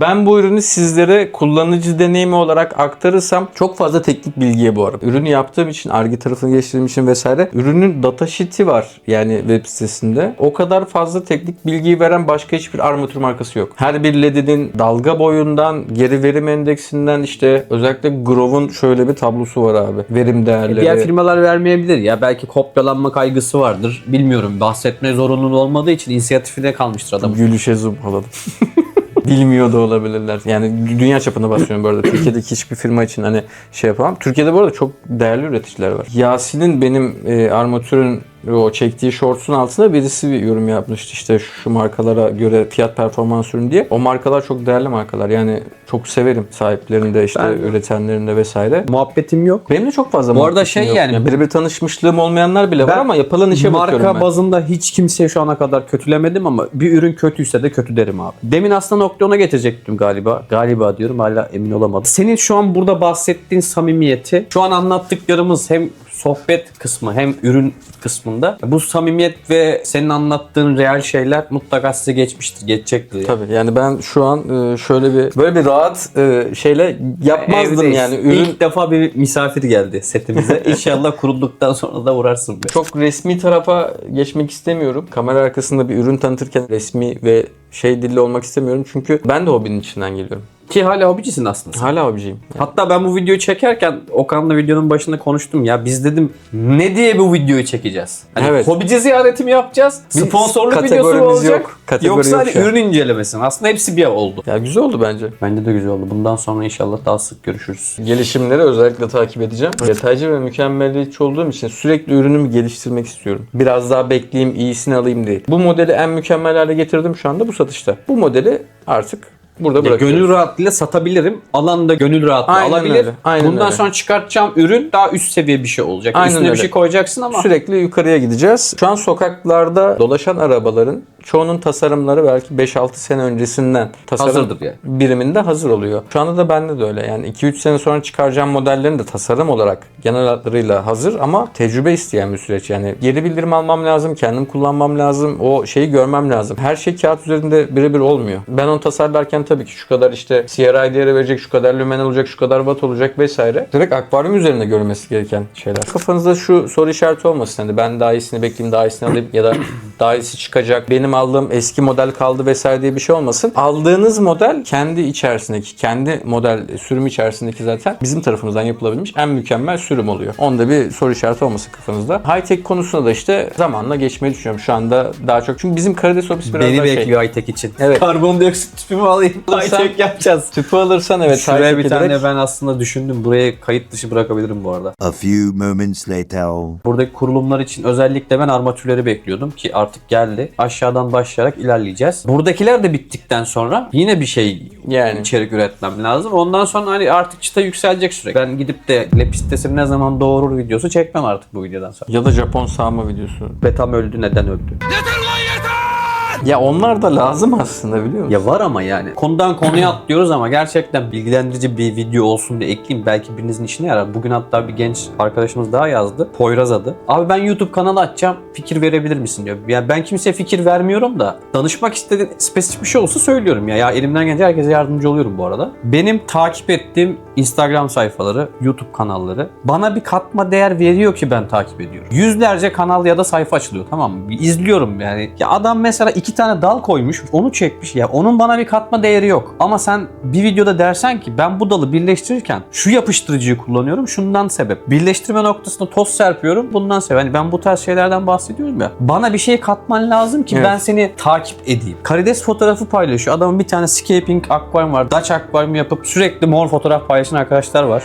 Ben bu ürünü sizlere kullanıcı deneyimi olarak aktarırsam çok fazla teknik bilgiye bu arada. Ürünü yaptığım için, Ar-Ge tarafını geçtiğim için vesaire. Ürünün datasheet'i var yani web sitesinde. O kadar fazla teknik bilgiyi veren başka hiçbir armatür markası yok. Her bir LED'in dalga boyundan, geri verim endeksinden işte özellikle Grove'un şöyle bir tablosu var abi. Verim değerleri. diğer firmalar vermeyebilir ya. Belki kopyalanma kaygısı vardır. Bilmiyorum. Bahsetme zorunluluğu olmadığı için inisiyatifine kalmıştır adam. Gülüşe zoom alalım. Bilmiyor da olabilirler. Yani dünya çapında basıyorum bu arada. Türkiye'deki hiçbir firma için hani şey yapamam. Türkiye'de bu arada çok değerli üreticiler var. Yasin'in benim armatürün o çektiği shorts'un altında birisi bir yorum yapmıştı. İşte şu markalara göre fiyat performans ürün diye. O markalar çok değerli markalar. Yani çok severim sahiplerinde işte üretenlerinde vesaire. Muhabbetim yok. Benim de çok fazla Bu arada muhabbetim şey yok. yani- Birebir tanışmışlığım olmayanlar bile var Ben ama yapılan işe bakıyorum ben. Marka bazında hiç kimseye şu ana kadar kötülemedim ama bir ürün kötüyse de kötü derim abi. Demin aslında nokta ona getirecektim galiba. Galiba diyorum, hala emin olamadım. Senin şu an burada bahsettiğin samimiyeti, şu an anlattıklarımız hem sohbet kısmı hem ürün kısmında bu samimiyet ve senin anlattığın real şeyler mutlaka size geçmiştir, geçecektir. Yani. Tabii yani ben şu an şöyle bir böyle bir rahat şeyle yapmazdım Evdeyiz. yani. Ürün İlk defa bir misafir geldi setimize. İnşallah kurulduktan sonra da uğrarsın be. çok resmi tarafa geçmek istemiyorum. Kamera arkasında bir ürün tanıtırken resmi ve şey dilli olmak istemiyorum. Çünkü ben de hobinin içinden geliyorum. Ki hala hobicisin aslında. Hala hobiciyim. Hatta ben bu videoyu çekerken Okan'la videonun başında konuştum ya, biz dedim ne diye bu videoyu çekeceğiz? Hani Evet. hobici ziyareti mi yapacağız? Bir Sponsorluk videosu mu kategorimiz olacak? yok. Kategori Yoksa yok hani şu an. ürün incelemesi mi? Aslında hepsi bir oldu. Ya güzel oldu bence. Bence de güzel oldu. Bundan sonra inşallah daha sık görüşürüz. Gelişimleri özellikle takip edeceğim. Detaycı ve mükemmeliyetçi olduğum için sürekli ürünümü geliştirmek istiyorum. Biraz daha bekleyeyim, iyisini alayım değil. Bu modeli en mükemmel hale getirdim şu anda bu satışta. Bu modeli artık burada Ya bırakıyoruz. gönül rahatlığıyla satabilirim. Alan da gönül rahatlığı Aynen alabilir. öyle, aynen Bundan öyle. sonra çıkartacağım ürün daha üst seviye bir şey olacak. Aynen Üstüne öyle. bir şey koyacaksın ama Sürekli yukarıya gideceğiz. Şu an sokaklarda dolaşan arabaların çoğunun tasarımları belki 5-6 sene öncesinden tasarım Hazırdır yani. biriminde hazır oluyor. Şu anda da bende de öyle. Yani 2-3 sene sonra çıkaracağım modellerin de tasarım olarak genel hatlarıyla hazır ama tecrübe isteyen bir süreç. Yani geri bildirim almam lazım, kendim kullanmam lazım, o şeyi görmem lazım. Her şey kağıt üzerinde birebir olmuyor. Ben onu tasarlarken tabii ki şu kadar işte CRI değeri verecek, şu kadar lümen olacak, şu kadar watt olacak vesaire. Direkt akvaryum üzerinde görülmesi gereken şeyler. Kafanızda şu soru işareti olmasın. Hani ben daha iyisini bekleyeyim, daha iyisini alayım ya da daha iyisi çıkacak. Benim aldığım eski model kaldı vesaire diye bir şey olmasın. Aldığınız model kendi içerisindeki, kendi model sürüm içerisindeki zaten bizim tarafımızdan yapılabilmiş en mükemmel sürüm oluyor. Onda bir soru işareti olmasın kafanızda. High-tech konusunda da işte zamanla geçmeyi düşünüyorum. Şu anda daha çok. Çünkü bizim karides ofis biraz beni daha şey. bekliyor high-tech için. Evet. Karbondioksit tüpümü alayım. High-tech yapacağız. Tüpü alırsan evet. Şuraya high-tech bir tane ederek- ben aslında düşündüm. Buraya kayıt dışı bırakabilirim bu arada. A few moments later. Buradaki kurulumlar için özellikle ben armatürleri bekliyordum ki artık geldi. Aşağıdan başlayarak ilerleyeceğiz. Buradakiler de bittikten sonra yine bir şey Yani. içerik üretmem lazım. Ondan sonra hani artık çıta yükselecek sürekli. Ben gidip de lepistesini ne zaman doğurur videosu çekmem artık bu videodan sonra. Ya da Japon sağma videosu. Betam öldü, neden öldü? Ya onlar da lazım aslında, biliyor musun? Ya var ama yani. Konudan konuya atlıyoruz ama gerçekten bilgilendirici bir video olsun diye ekleyeyim. Belki birinizin işine yarar. Bugün hatta bir genç arkadaşımız daha yazdı. Poyraz adı. Abi ben YouTube kanalı açacağım. Fikir verebilir misin diyor. Yani ben kimseye fikir vermiyorum da danışmak istediğin spesifik bir şey olsa söylüyorum ya. Ya elimden gelince herkese yardımcı oluyorum bu arada. Benim takip ettiğim Instagram sayfaları, YouTube kanalları bana bir katma değer veriyor ki ben takip ediyorum. Yüzlerce kanal ya da sayfa açılıyor, tamam mı? İzliyorum yani. Ya adam mesela 2 tane dal koymuş, onu çekmiş ya. Onun bana bir katma değeri yok. Ama sen bir videoda dersen ki ben bu dalı birleştirirken şu yapıştırıcıyı kullanıyorum, şundan sebep. Birleştirme noktasında toz serpiyorum, bundan sebep. Hani ben bu tarz şeylerden bahsediyorum ya. Bana bir şey katman lazım ki ben seni takip edeyim. Karides fotoğrafı paylaşıyor. Adamın bir tane scaping akvaryum var. Dutch akvaryum yapıp sürekli mor fotoğraf paylaşan arkadaşlar var.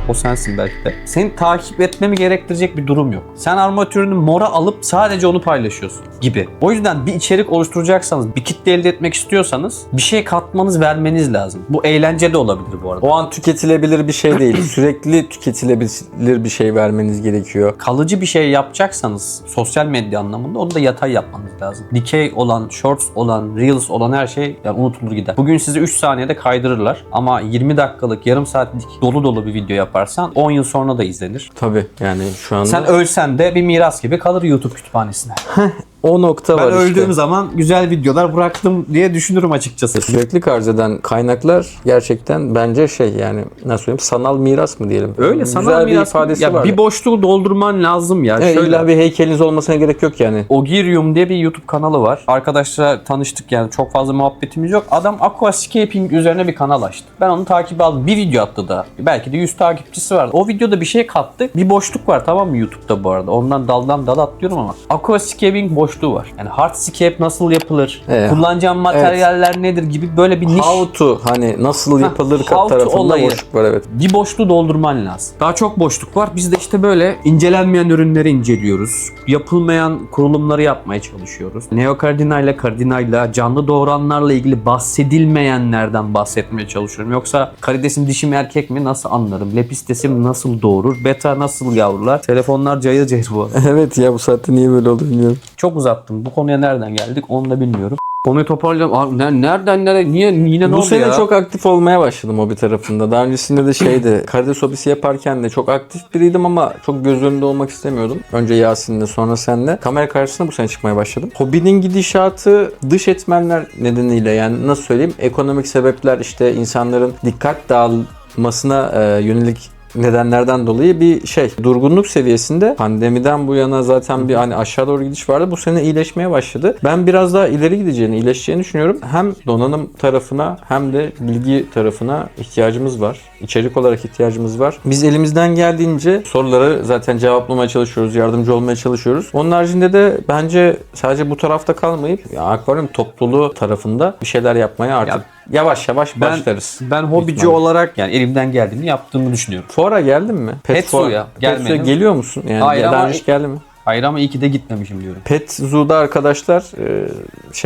O sensin belki de. Seni takip etmemi gerektirecek bir durum yok. Sen armatürünü mora alıp sadece onu paylaşıyorsun gibi. O yüzden bir içerik oluşturacaksanız, bir kitle elde etmek istiyorsanız bir şey katmanız, vermeniz lazım. Bu eğlence de olabilir bu arada. O an tüketilebilir bir şey değil. Sürekli tüketilebilir bir şey vermeniz gerekiyor. Kalıcı bir şey yapacaksanız sosyal medya anlamında onu da yatay yapmanız lazım. Dikey olan, shorts olan, reels olan her şey yani unutulur gider. Bugün sizi 3 saniyede kaydırırlar ama 20 dakikalık, yarım saatlik dolu dolu bir video yaparsan 10 yıl sonra da izlenir. Tabii yani şu anda Sen ölsen de bir miras gibi kalır YouTube kütüphanesine. o nokta Ben var işte. öldüğüm zaman güzel videolar bıraktım diye düşünürüm açıkçası. Sürekli arz eden kaynaklar gerçekten bence yani nasıl söyleyeyim, sanal miras mı diyelim. Öyle sanal Güzel miras bir ifadesi ya var. bir boşluğu doldurman lazım ya. Evet, Şöyle illa bir heykeliniz olmasına gerek yok yani. Ogirium diye bir YouTube kanalı var. Arkadaşlar tanıştık yani çok fazla muhabbetimiz yok. Adam aquascaping üzerine bir kanal açtı. Ben onu takip aldım. Bir video attı da. Belki de 100 takipçisi vardı. O videoda bir şey kattı. Bir boşluk var, tamam mı YouTube'da bu arada. Ondan daldan dala atlıyorum ama. Aquascaping boşluğu var. Yani hardscape nasıl yapılır? Kullanacağım materyaller nedir gibi böyle bir niş. How to, hani nasıl yapılır how to tarafında olayı. boşluk var, evet. Bir boşluğu doldurman lazım. Daha çok boşluk var. Biz de işte böyle incelenmeyen ürünleri inceliyoruz. Yapılmayan kurulumları yapmaya çalışıyoruz. Neokardinayla, kardinayla, canlı doğuranlarla ilgili bahsedilmeyenlerden bahsetmeye çalışıyorum. Yoksa karidesim dişi mi erkek mi nasıl anlarım? Lepistesim nasıl doğurur? Beta nasıl yavrular? Telefonlar cayır cayır bu arada. Evet ya, bu saatte niye böyle oldu bilmiyorum. Çok uzattım. Bu konuya nereden geldik onu da bilmiyorum. Konuyu toparlayalım. Abi nereden nereye? Niye yine ne Bu oldu sene ya? çok aktif olmaya başladım hobi tarafında. Daha öncesinde de karides hobisi yaparken de çok aktif biriydim ama çok göz önünde olmak istemiyordum. Önce Yasin'le, sonra senle. Kamera karşısına bu sene çıkmaya başladım. Hobinin gidişatı dış etmenler nedeniyle, yani nasıl söyleyeyim, ekonomik sebepler, işte insanların dikkat dağılmasına yönelik nedenlerden dolayı bir durgunluk seviyesinde. Pandemiden bu yana zaten bir aşağı doğru gidiş vardı. Bu sene iyileşmeye başladı. Ben biraz daha ileri gideceğini, iyileşeceğini düşünüyorum. Hem donanım tarafına hem de bilgi tarafına ihtiyacımız var. İçerik olarak ihtiyacımız var. Biz elimizden geldiğince soruları zaten cevaplamaya çalışıyoruz, yardımcı olmaya çalışıyoruz. Onun haricinde de bence sadece bu tarafta kalmayıp akvaryum topluluğu tarafında bir şeyler yapmaya artık yavaş yavaş başlarız. Ben hobici olarak yani elimden geldiğini yaptığımı düşünüyorum. Fuara geldin mi? Petzo'ya gelmedim. Petzo'ya geliyor musun? Yani Hayır ama hiç geldi mi? Hayır ama iyi ki de gitmemişim diyorum. Pet Zoo'da arkadaşlar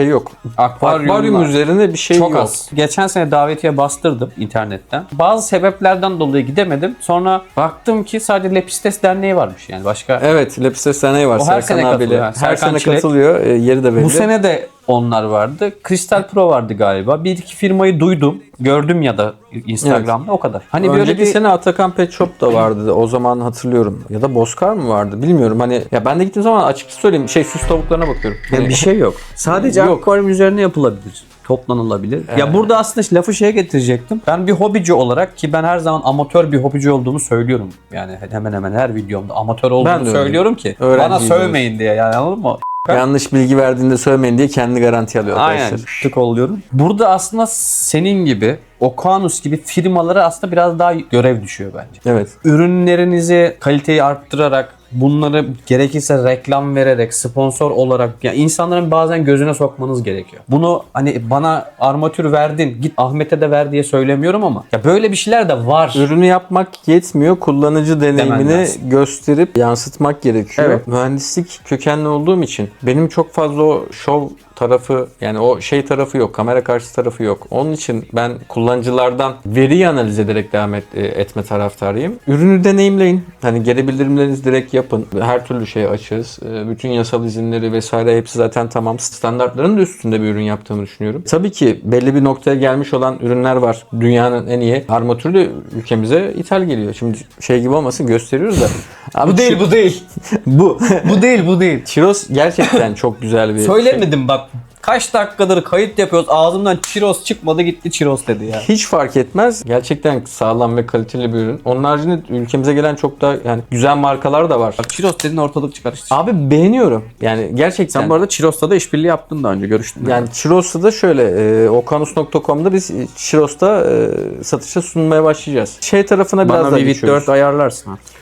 yok. Akvaryum üzerine bir şey çok yok. az. Geçen sene davetiye bastırdım internetten. Bazı sebeplerden dolayı gidemedim. Sonra baktım ki sadece Lepistes Derneği varmış yani başka. Evet, Lepistes Derneği var. O her sene katılıyor. Her Serkan sene Çilek. katılıyor. Yeri de belli. Bu sene de onlar vardı. Crystal Pro vardı galiba. Bir iki firmayı duydum. Gördüm ya da Instagram'da o kadar. Hani önceki böyle bir sene Atakan Pet Shop da vardı. O zaman hatırlıyorum. Ya da Bozkar mı vardı? Bilmiyorum. Hani ya ben de gittiğim zaman açıkçası söyleyeyim süs tavuklarına bakıyorum. yani bir şey yok. Sadece Yok. akvaryum üzerine yapılabilir. Toplanılabilir. Ya burada aslında lafı şeye getirecektim. Ben bir hobici olarak ki ben her zaman amatör bir hobici olduğumu söylüyorum. Yani hemen hemen her videomda amatör Ben de olduğumu öyle. söylüyorum ki. Öğrenci Bana videosu. sövmeyin diye yani, anladın mı? Yanlış bilgi verdiğinde söylemeyin diye kendi garanti alıyor Aynen. arkadaşlar. Tık oluyorum. Burada aslında senin gibi, Okeanos gibi firmalara aslında biraz daha görev düşüyor bence. Evet. Ürünlerinizi kaliteyi arttırarak, bunları gerekirse reklam vererek, sponsor olarak yani insanların bazen gözüne sokmanız gerekiyor. Bunu hani bana armatür verdin, git Ahmet'e de ver diye söylemiyorum ama ya böyle bir şeyler de var. Ürünü yapmak yetmiyor. Kullanıcı deneyimini lazım. gösterip yansıtmak gerekiyor. Evet. Mühendislik kökenli olduğum için benim çok fazla o şov tarafı, yani o şey tarafı yok. Kamera karşı tarafı yok. Onun için ben kullanıcılardan veriyi analiz ederek devam etme taraftarıyım. Ürünü deneyimleyin. Hani geri bildirimlerinizi direkt yapın. Her türlü şeye açığız. Bütün yasal izinleri vesaire hepsi zaten tamam. Standartların da üstünde bir ürün yaptığımı düşünüyorum. Tabii ki belli bir noktaya gelmiş olan ürünler var. Dünyanın en iyi armatürü de ülkemize ithal geliyor. Şimdi şey gibi olmasın, gösteriyoruz da. Abi Bu değil, bu değil. bu. Bu değil, bu değil. Chirros gerçekten çok güzel bir şey. Söylemedim bak. Kaç dakikadır kayıt yapıyoruz. Ağzımdan Chirros çıkmadı, gitti Chirros dedi ya. Hiç fark etmez. Gerçekten sağlam ve kaliteli bir ürün. Onun haricinde ülkemize gelen çok da yani güzel markalar da var. Chirros dedin, ortalık çıkarıştı. Abi beğeniyorum. Yani gerçekten. Sen bu arada Chirros'ta da işbirliği yaptın daha önce, görüştün. Yani Chirros'ta da şöyle okanus.com'da biz Chirros'ta satışa sunmaya başlayacağız. Şey tarafına biraz Bana daha Vivid geçiyoruz. 4 ayarlarsın artık.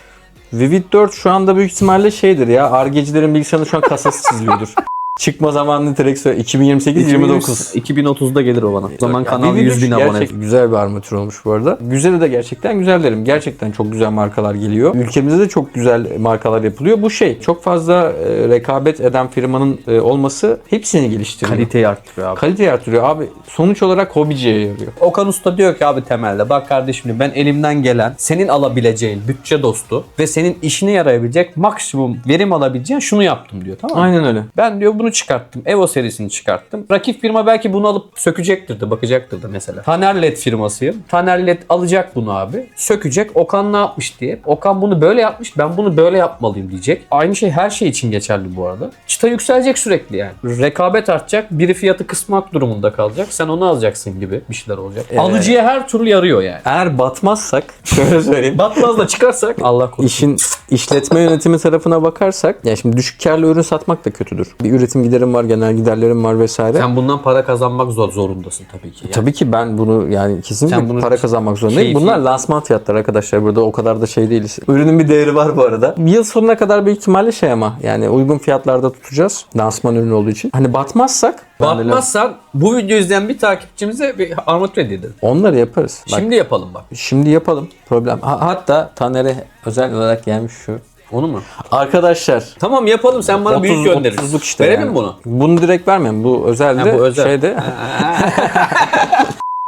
Vivid 4 şu anda büyük ihtimalle şeydir ya. Ar-Ge'cilerin bilgisayarında şu an kasası çiziliyordur. Çıkma zamanını direkt söyle. 2028-29. 2030'da gelir o bana. O zaman Ya, kanal Vivid 100.000 abone. gerçek güzel bir armatür olmuş bu arada. Güzeli de gerçekten güzel derim. Gerçekten çok güzel markalar geliyor. Ülkemizde de çok güzel markalar yapılıyor. Bu şey çok fazla rekabet eden firmanın olması hepsini geliştiriyor. Kaliteyi arttırıyor abi. Kaliteyi artırıyor abi. Sonuç olarak hobiciye yarıyor. Okan Usta diyor ki abi temelde, bak kardeşim ben elimden gelen senin alabileceğin bütçe dostu ve senin işine yarayabilecek maksimum verim alabileceğin şunu yaptım diyor, tamam mı? Aynen öyle. Ben diyor bunu çıkarttım. Evo serisini çıkarttım. Rakip firma belki bunu alıp sökecektir de, bakacaktır da mesela. Taner LED firmasıyım. Taner LED alacak bunu abi. Sökecek. Okan ne yapmış diye. Okan bunu böyle yapmış. Ben bunu böyle yapmalıyım diyecek. Aynı şey her şey için geçerli bu arada. Çıta yükselecek sürekli yani. Rekabet artacak. Biri fiyatı kısmak durumunda kalacak. Sen onu alacaksın gibi bir şeyler olacak. Alıcıya her türlü yarıyor yani. Eğer batmazsak şöyle söyleyeyim. Batmaz da çıkarsak Allah korusun. İşin işletme yönetimi tarafına bakarsak, ya şimdi düşük karlı ürün satmak da kötüdür. Bir üretim giderim var, genel giderlerim var vesaire. Sen bundan para kazanmak zorundasın tabii ki. Yani. Tabii ki ben bunu yani kesinlikle Sen bunu para kazanmak zorundayım. keyfi- Bunlar lansman fiyatları arkadaşlar. Burada o kadar da şey değiliz. Ürünün bir değeri var bu arada. Bir yıl sonuna kadar büyük ihtimalle şey ama yani uygun fiyatlarda tutacağız. Lansman ürünü olduğu için. Hani batmazsak Batmazsan bu videoyu izleyen bir takipçimize bir armatür hediye edelim. onları yaparız. Bak, Şimdi yapalım bak. şimdi yapalım. Problem. Hatta Taner'e özel olarak gelmiş şu. Onu mu? Arkadaşlar Tamam yapalım, sen bana büyük gönderirsin. 30'luk işte Verelim yani. bunu. Bunu direkt vermem. Bu özelde. Ha, bu özel. Şeyde.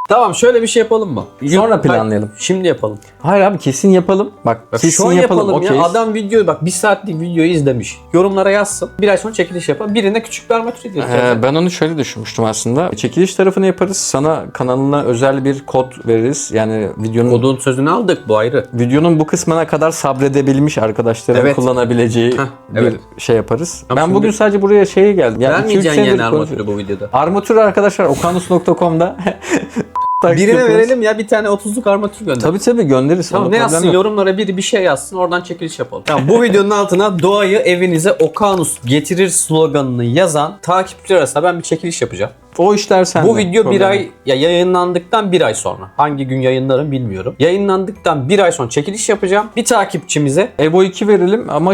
Tamam, şöyle bir şey yapalım mı? Sonra planlayalım. Şimdi yapalım. Hayır abi kesin yapalım. Bak kesin Şu an yapalım ya. okey. Adam videoyu bak, bir saatlik videoyu izlemiş. Yorumlara yazsın. Bir ay sonra çekiliş yapalım. Birine küçük bir armatür hediye edeceğiz. Ben onu şöyle düşünmüştüm aslında. Çekiliş tarafını yaparız. Sana kanalına özel bir kod veririz. Yani Kodun sözünü aldık, bu ayrı. videonun bu kısmına kadar sabredebilmiş arkadaşların Evet. kullanabileceği evet. bir şey yaparız. Ama ben şimdi- bugün sadece buraya şeye geldim. Yani 2-3 Vermeyeceksin senedir yani konuşuyoruz. armatürü bu videoda. Armatür arkadaşlar okanus.com'da takip Birine yapıyoruz. verelim ya, bir tane 30'luk armatür gönder. Tabii göndeririz. Tamam, Ona ne problem yazsın yok. yorumlara, biri bir şey yazsın, oradan çekiliş yapalım. Tamam, bu videonun altına doğayı evinize Okanus getirir sloganını yazan takipçiler arasında ben bir çekiliş yapacağım. O işler sende. Bu video bir Problem ay yok. yayınlandıktan bir ay sonra. Hangi gün yayınlarım bilmiyorum. Yayınlandıktan bir ay sonra çekiliş yapacağım. Bir takipçimize Evo 2 verelim ama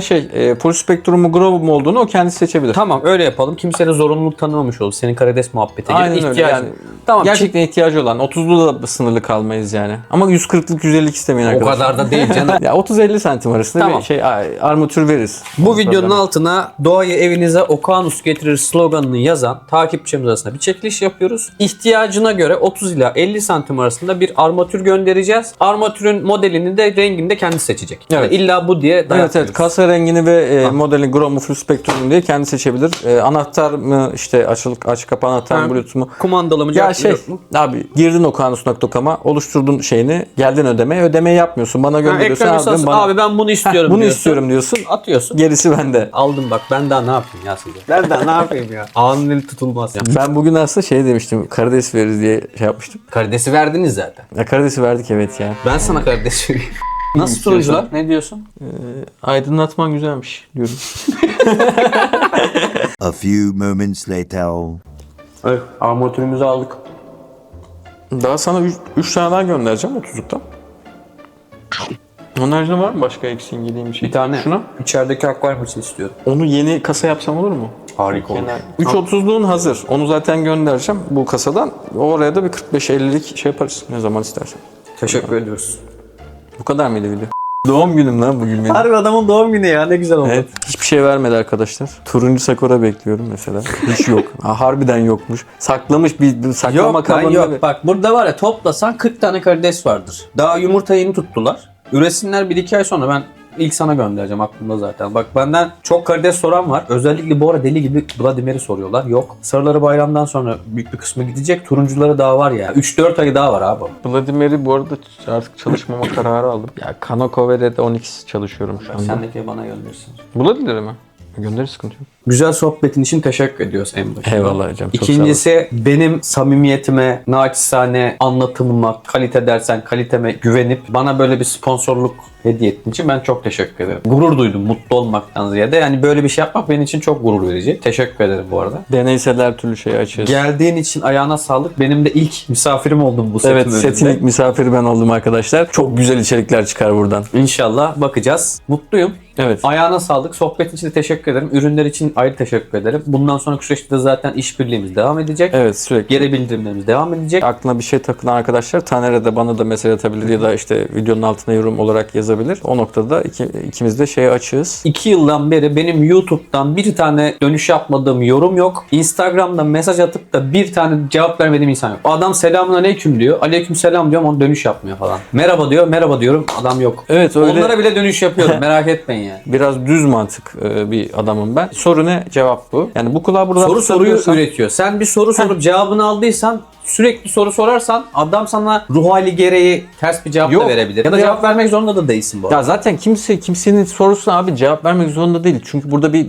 full spektrum mu Grove mu olduğunu o kendisi seçebilir. tamam öyle yapalım. Kimseye de zorunluluk tanımamış olur. Senin karides muhabbete Aynen girip öyle ihtiyacın. yani. Tamam, Gerçekten ihtiyacı olan 30'lu da sınırlı kalmayız yani. Ama 140'lık 150'lik istemeyin o arkadaşlar. kadar da değil canım. Ya 30-50 santim arasında Tamam. bir armatür veririz. Bu videonun altına doğayı evinize Okanus getirir sloganını yazan takipçimiz arasında bir çekiliş yapıyoruz. İhtiyacına göre 30 ila 50 santim arasında bir armatür göndereceğiz. Armatürün modelini de rengini de kendi seçecek. Yani Evet. illa bu diye Evet dayatmıyoruz. kasa rengini ve modelin Grove mu full spektrum diye kendi seçebilir. Anahtar mı işte aç kapa anahtar mı Bluetooth mu? Kumandalı mı? Ya cevap mu? abi girdin okanus.com'a oluşturdun şeyini geldin ödemeyi yapmıyorsun bana gönderiyorsun Ekran üstü abi ben bunu istiyorum bunu diyorsun. istiyorum diyorsun Atıyorsun. gerisi bende. Aldım bak, ben daha ne yapayım ya size? Ben daha ne yapayım ya? Ağanın eli tutulmaz ya. Ben bugün aslında demiştim karides veririz diye şey yapmıştım. Karidesi verdiniz zaten. Ya karidesi verdik evet ya. Ben sana karides vereyim. Nasıl sunucular? Ne diyorsun? Aydınlatman güzelmiş diyorum. A few moments later. Evet, armatürümüzü aldık. Daha sana 3 tane daha göndereceğim 30'luktan. Onun haricinde var mı başka eksiğin yediğim bir şey? Bir tane Şuna. içerideki akvaryum için istiyorum. Onu yeni kasa yapsam olur mu? Harika olur. 3.30'luğun hazır. Onu zaten göndereceğim bu kasadan. Oraya da bir 45-50'lik şey yaparız ne zaman istersen. Teşekkür ediyoruz. Bu kadar mıydı video? Doğum günüm lan bugün benim. Harbi adamın doğum günü ya, ne güzel oldu. Evet. Hiçbir şey vermedi arkadaşlar. Turuncu sakura bekliyorum mesela. Hiç yok. Ha, harbiden yokmuş. Saklamış bir saklama Yok lan kabında. yok. Bak burada var ya, toplasan 40 tane karides vardır. Daha yumurta yeni tuttular. Üresinler 1-2 ay sonra ben ilk sana göndereceğim, aklımda zaten. Bak benden çok karides soran var. Özellikle bu ara deli gibi Vladimir'i soruyorlar. Yok. Sarıları bayramdan sonra büyük bir kısmı gidecek. Turuncuları daha var ya. 3-4 ay daha var abi. Vladimir'i bu arada artık çalışmama kararı aldım. Ya Kanoko ve Red Onyx çalışıyorum şu anda. Sendeki bana göndersin. Vladimir'i mi? Gönderir, sıkıntı yok. Güzel sohbetin için teşekkür ediyoruz en başta. Eyvallah hocam. Çok İkincisi benim samimiyetime, naçizane anlatımıma, kalite dersen kaliteme güvenip bana böyle bir sponsorluk hediye ettiğin için ben çok teşekkür ederim. Gurur duydum mutlu olmaktan ziyade. Yani böyle bir şey yapmak benim için çok gurur verici. Teşekkür ederim bu arada. Deneysel her türlü şeyi açığız. Geldiğin için ayağına sağlık. Benim de ilk misafirim oldun bu setin Evet, önünde. setin ilk misafiri ben oldum arkadaşlar. Çok güzel içerikler çıkar buradan. İnşallah bakacağız. Mutluyum. Evet. Ayağına sağlık. Sohbet için de teşekkür ederim. Ürünler için ayrı teşekkür ederim. Bundan sonraki süreçte de zaten işbirliğimiz devam edecek. Evet, sürekli. Geri bildirimlerimiz devam edecek. Aklına bir şey takılan arkadaşlar Taner'e de bana da mesaj atabilir ya da işte videonun altına yorum olarak yazabilir. O noktada ikimiz de şeye açığız. 2 yıldan beri benim YouTube'dan bir tane dönüş yapmadığım yorum yok. Instagram'da mesaj atıp da bir tane cevap vermediğim insan yok. Adam selamun aleyküm diyor. Aleyküm selam diyorum, onu dönüş yapmıyor falan. Merhaba diyor, merhaba diyorum, adam yok. Evet, öyle. Onlara bile dönüş yapıyorum, merak etmeyin yani. Biraz düz mantık bir adamım ben. Soru ne? Cevap bu. Yani bu kulağı buradan Soru soruyu tutabiliyorsan- üretiyor. Sen bir soru sorup cevabını aldıysan, sürekli soru sorarsan adam sana ruh hali gereği ters bir cevap Yok. da verebilir. Ya da Ya- cevap vermek zorunda da değilsin bu arada. Ya zaten kimsenin sorusuna abi cevap vermek zorunda değil. Çünkü burada bir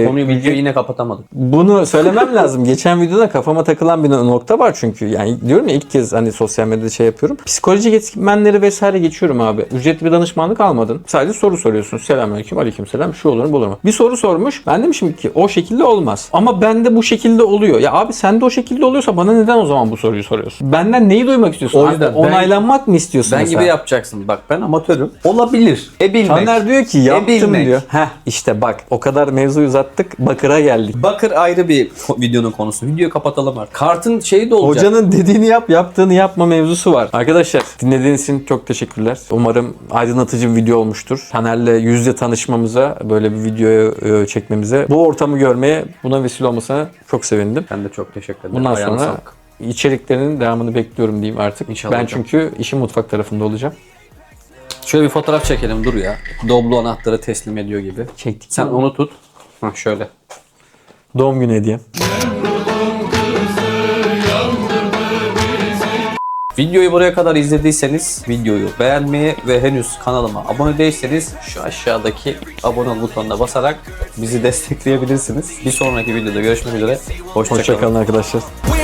Konuyu videoyu yine kapatamadık. bunu söylemem lazım. Geçen videoda kafama takılan bir nokta var çünkü. Yani diyorum ya, ilk kez hani sosyal medyada şey yapıyorum. Psikolojik etmenleri vesaire geçiyorum abi. Ücretli bir danışmanlık almadın. Sadece soru soruyorsun. Selamünaleyküm, aleykümselam. Şu olur mu, bu olur mu? Bir soru sormuş. Ben demişim ki o şekilde olmaz. Ama bende bu şekilde oluyor. Ya abi sende o şekilde oluyorsa bana neden o zaman bu soruyu soruyorsun? Benden neyi duymak istiyorsun? O yüzden onaylanmak mı istiyorsun Ben mesela? gibi yapacaksın. Bak ben amatörüm. Olabilir. Bilmek. Taner diyor ki yaptım bilmek. diyor. Heh işte bak, o kadar mevzuyu uzattık. Bakır'a geldik. Bakır ayrı bir videonun konusu. Videoyu kapatalım artık. Kartın şeyi de olacak. Hocanın dediğini yap, yaptığını yapma mevzusu var. Arkadaşlar dinlediğiniz için çok teşekkürler. Umarım aydınlatıcı bir video olmuştur. Taner'le yüz yüze tanışmamıza, böyle bir videoyu çekmemize, bu ortamı görmeye, buna vesile olmasına çok sevindim. Ben de çok teşekkür ederim. Bundan Ayağına sonra sağlık. içeriklerinin devamını bekliyorum diyeyim artık. İnşallah Ben hocam. çünkü işin mutfak tarafında olacağım. Şöyle bir fotoğraf çekelim, dur ya. Doblo anahtarı teslim ediyor gibi. Çektik. Sen onu tut. Hah şöyle. Doğum günü hediyem. Videoyu buraya kadar izlediyseniz videoyu beğenmeyi ve henüz kanalıma abone değilseniz şu aşağıdaki abone ol butonuna basarak bizi destekleyebilirsiniz. Bir sonraki videoda görüşmek üzere. Hoşça kalın. Hoşçakalın arkadaşlar. We